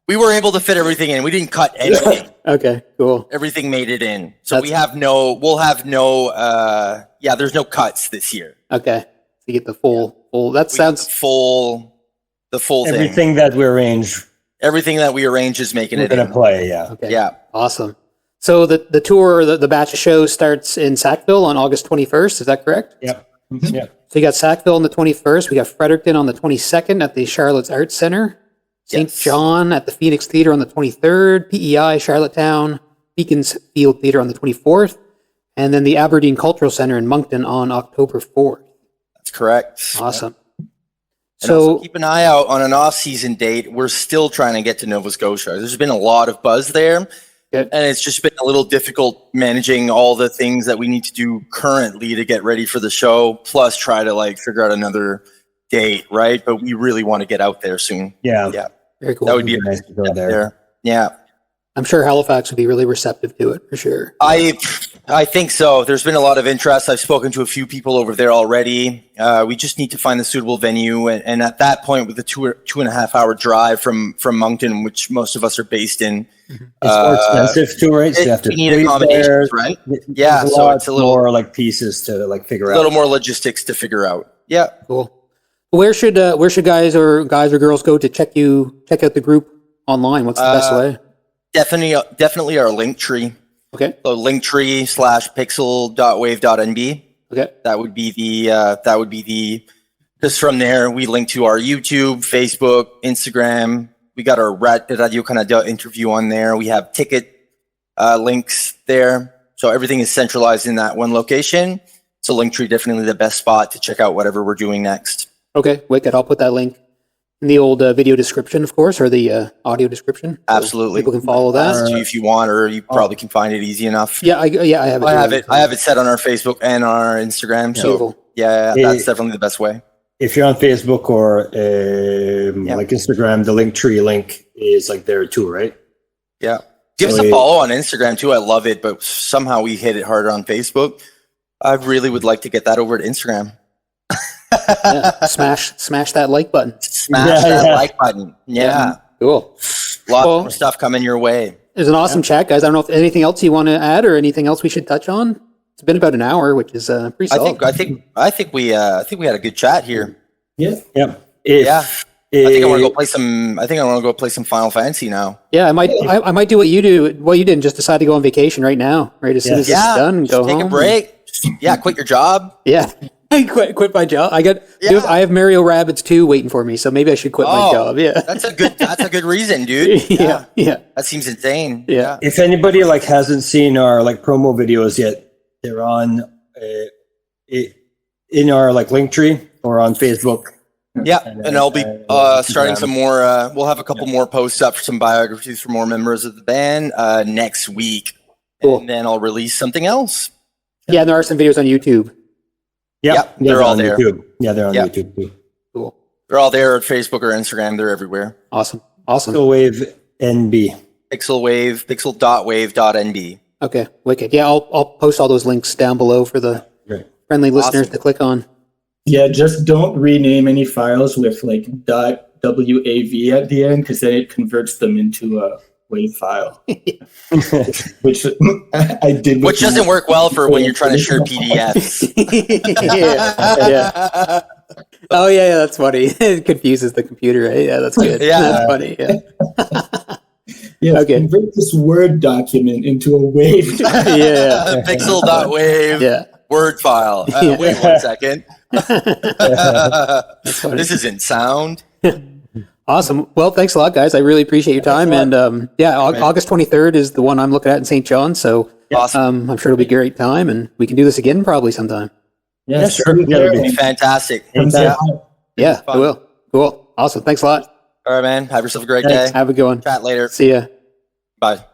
[SPEAKER 2] We were able to fit everything in. We didn't cut anything.
[SPEAKER 1] Okay, cool.
[SPEAKER 2] Everything made it in. So we'll have no there's no cuts this year.
[SPEAKER 1] Okay. To get the full that sounds
[SPEAKER 2] the full thing.
[SPEAKER 4] Everything that we arrange is making we're
[SPEAKER 2] it
[SPEAKER 4] gonna
[SPEAKER 2] in.
[SPEAKER 4] play. Yeah.
[SPEAKER 1] okay.
[SPEAKER 2] Yeah.
[SPEAKER 1] Awesome. So the tour, the batch of shows starts in Sackville on August 21st. Is that correct?
[SPEAKER 4] Yep. Mm-hmm. Yeah.
[SPEAKER 1] So you got Sackville on the 21st. We got Fredericton on the 22nd at the Charlotte's Arts Center. St. John at the Phoenix Theater on the 23rd. PEI, Charlottetown. Beaconsfield Theater on the 24th. And then the Aberdeen Cultural Center in Moncton on October 4th.
[SPEAKER 2] That's correct.
[SPEAKER 1] Awesome.
[SPEAKER 2] And so keep an eye out on an off-season date. We're still trying to get to Nova Scotia. There's been a lot of buzz there.
[SPEAKER 1] Good.
[SPEAKER 2] And it's just been a little difficult managing all the things that we need to do currently to get ready for the show, plus try to like figure out another date, right? But we really want to get out there soon.
[SPEAKER 4] Yeah.
[SPEAKER 2] Yeah.
[SPEAKER 1] Very cool.
[SPEAKER 2] That would be
[SPEAKER 4] nice to go there.
[SPEAKER 2] Yeah.
[SPEAKER 1] I'm sure Halifax would be really receptive to it for sure.
[SPEAKER 2] I think so. There's been a lot of interest. I've spoken to a few people over there already. We just need to find the suitable venue. And at that point, with the 2.5 hour drive from Moncton, which most of us are based in,
[SPEAKER 4] it's more expensive too, right? So you have to
[SPEAKER 2] need accommodations, right? Yeah. So it's a little
[SPEAKER 4] more like pieces to like figure out.
[SPEAKER 2] A little more logistics to figure out. Yeah.
[SPEAKER 1] Cool. Where should guys or girls go to check out the group online? What's the best way?
[SPEAKER 2] Definitely our link tree.
[SPEAKER 1] Okay.
[SPEAKER 2] So linktree /pixel.wave.nb.
[SPEAKER 1] Okay.
[SPEAKER 2] That would be the because from there we link to our YouTube, Facebook, Instagram. We got our Radio Canada interview on there. We have ticket links there. So everything is centralized in that one location. So Linktree definitely the best spot to check out whatever we're doing next.
[SPEAKER 1] Okay, wicked. I'll put that link in the old video description, of course, or the audio description.
[SPEAKER 2] Absolutely.
[SPEAKER 1] So people can follow that.
[SPEAKER 2] If you want, or you probably can find it easy enough.
[SPEAKER 1] Yeah, I have it.
[SPEAKER 2] I have it set on our Facebook and our Instagram. So
[SPEAKER 1] cool.
[SPEAKER 2] yeah, that's definitely the best way.
[SPEAKER 4] If you're on Facebook or like Instagram, the Linktree link is like there too, right?
[SPEAKER 2] Yeah. Give us a follow on Instagram too. I love it, but somehow we hit it harder on Facebook. I really would like to get that over to Instagram.
[SPEAKER 1] Smash that like button.
[SPEAKER 2] Smash that like button. Yeah.
[SPEAKER 1] Cool.
[SPEAKER 2] Lots more stuff coming your way.
[SPEAKER 1] It was an awesome chat, guys. I don't know if anything else you want to add or anything else we should touch on. It's been about an hour, which is pretty solid.
[SPEAKER 2] I think we had a good chat here.
[SPEAKER 3] Yeah.
[SPEAKER 4] Yep.
[SPEAKER 2] I think I want to go play some. I think I want to go play some Final Fantasy now.
[SPEAKER 1] Yeah, I might do what you did, and just decide to go on vacation right now, right as soon as it's done, and go
[SPEAKER 2] take
[SPEAKER 1] home.
[SPEAKER 2] A break. Quit your job.
[SPEAKER 1] Yeah, quit my job. I have Mario Rabbids 2 waiting for me, so maybe I should quit my job. Yeah,
[SPEAKER 2] that's a good reason, dude.
[SPEAKER 1] Yeah.
[SPEAKER 2] That seems insane.
[SPEAKER 1] Yeah.
[SPEAKER 4] If anybody hasn't seen our promo videos yet, they're on in our Linktree or on Facebook.
[SPEAKER 2] Yeah, and I'll be starting some more. We'll have a couple more posts up for some biographies for more members of the band next week. Cool. And then I'll release something else.
[SPEAKER 1] Yeah, and there are some videos on YouTube.
[SPEAKER 2] Yeah, they're all there.
[SPEAKER 4] YouTube. Yeah, they're on YouTube too.
[SPEAKER 1] Cool.
[SPEAKER 2] They're all there at Facebook or Instagram. They're everywhere.
[SPEAKER 1] Awesome.
[SPEAKER 4] Pixel.wav NB.
[SPEAKER 2] Pixel.wave, pixel.wave.nb.
[SPEAKER 1] Okay, wicked. Yeah, I'll post all those links down below for the friendly listeners to click on.
[SPEAKER 3] Yeah, just don't rename any files with .wav at the end, because then it converts them into wave file, which I did.
[SPEAKER 2] Which doesn't work well for when you're trying to share PDFs.
[SPEAKER 1] yeah. Oh yeah, that's funny. It confuses the computer, right? Yeah, that's good.
[SPEAKER 2] Yeah.
[SPEAKER 1] That's funny. Yeah. Okay.
[SPEAKER 3] Convert this Word document into a wave.
[SPEAKER 1] Yeah.
[SPEAKER 2] Pixel.wave
[SPEAKER 1] Yeah.
[SPEAKER 2] Word file.
[SPEAKER 1] Yeah.
[SPEAKER 2] Wait 1 second.
[SPEAKER 1] funny.
[SPEAKER 2] This isn't sound.
[SPEAKER 1] Awesome. Well, thanks a lot, guys. I really appreciate your time. And August 23rd is the one I'm looking at in St. John. So
[SPEAKER 2] Awesome.
[SPEAKER 1] I'm sure it'll be a great time, and we can do this again probably sometime.
[SPEAKER 3] Yeah,
[SPEAKER 4] sure.
[SPEAKER 2] It'd be fantastic.
[SPEAKER 4] Yeah.
[SPEAKER 1] Yeah, I
[SPEAKER 2] fun.
[SPEAKER 1] will. Cool. Awesome. Thanks a lot.
[SPEAKER 2] All right, man. Have yourself a great
[SPEAKER 1] Thanks.
[SPEAKER 2] day.
[SPEAKER 1] Have a good one.
[SPEAKER 2] Chat later.
[SPEAKER 1] See ya.
[SPEAKER 2] Bye.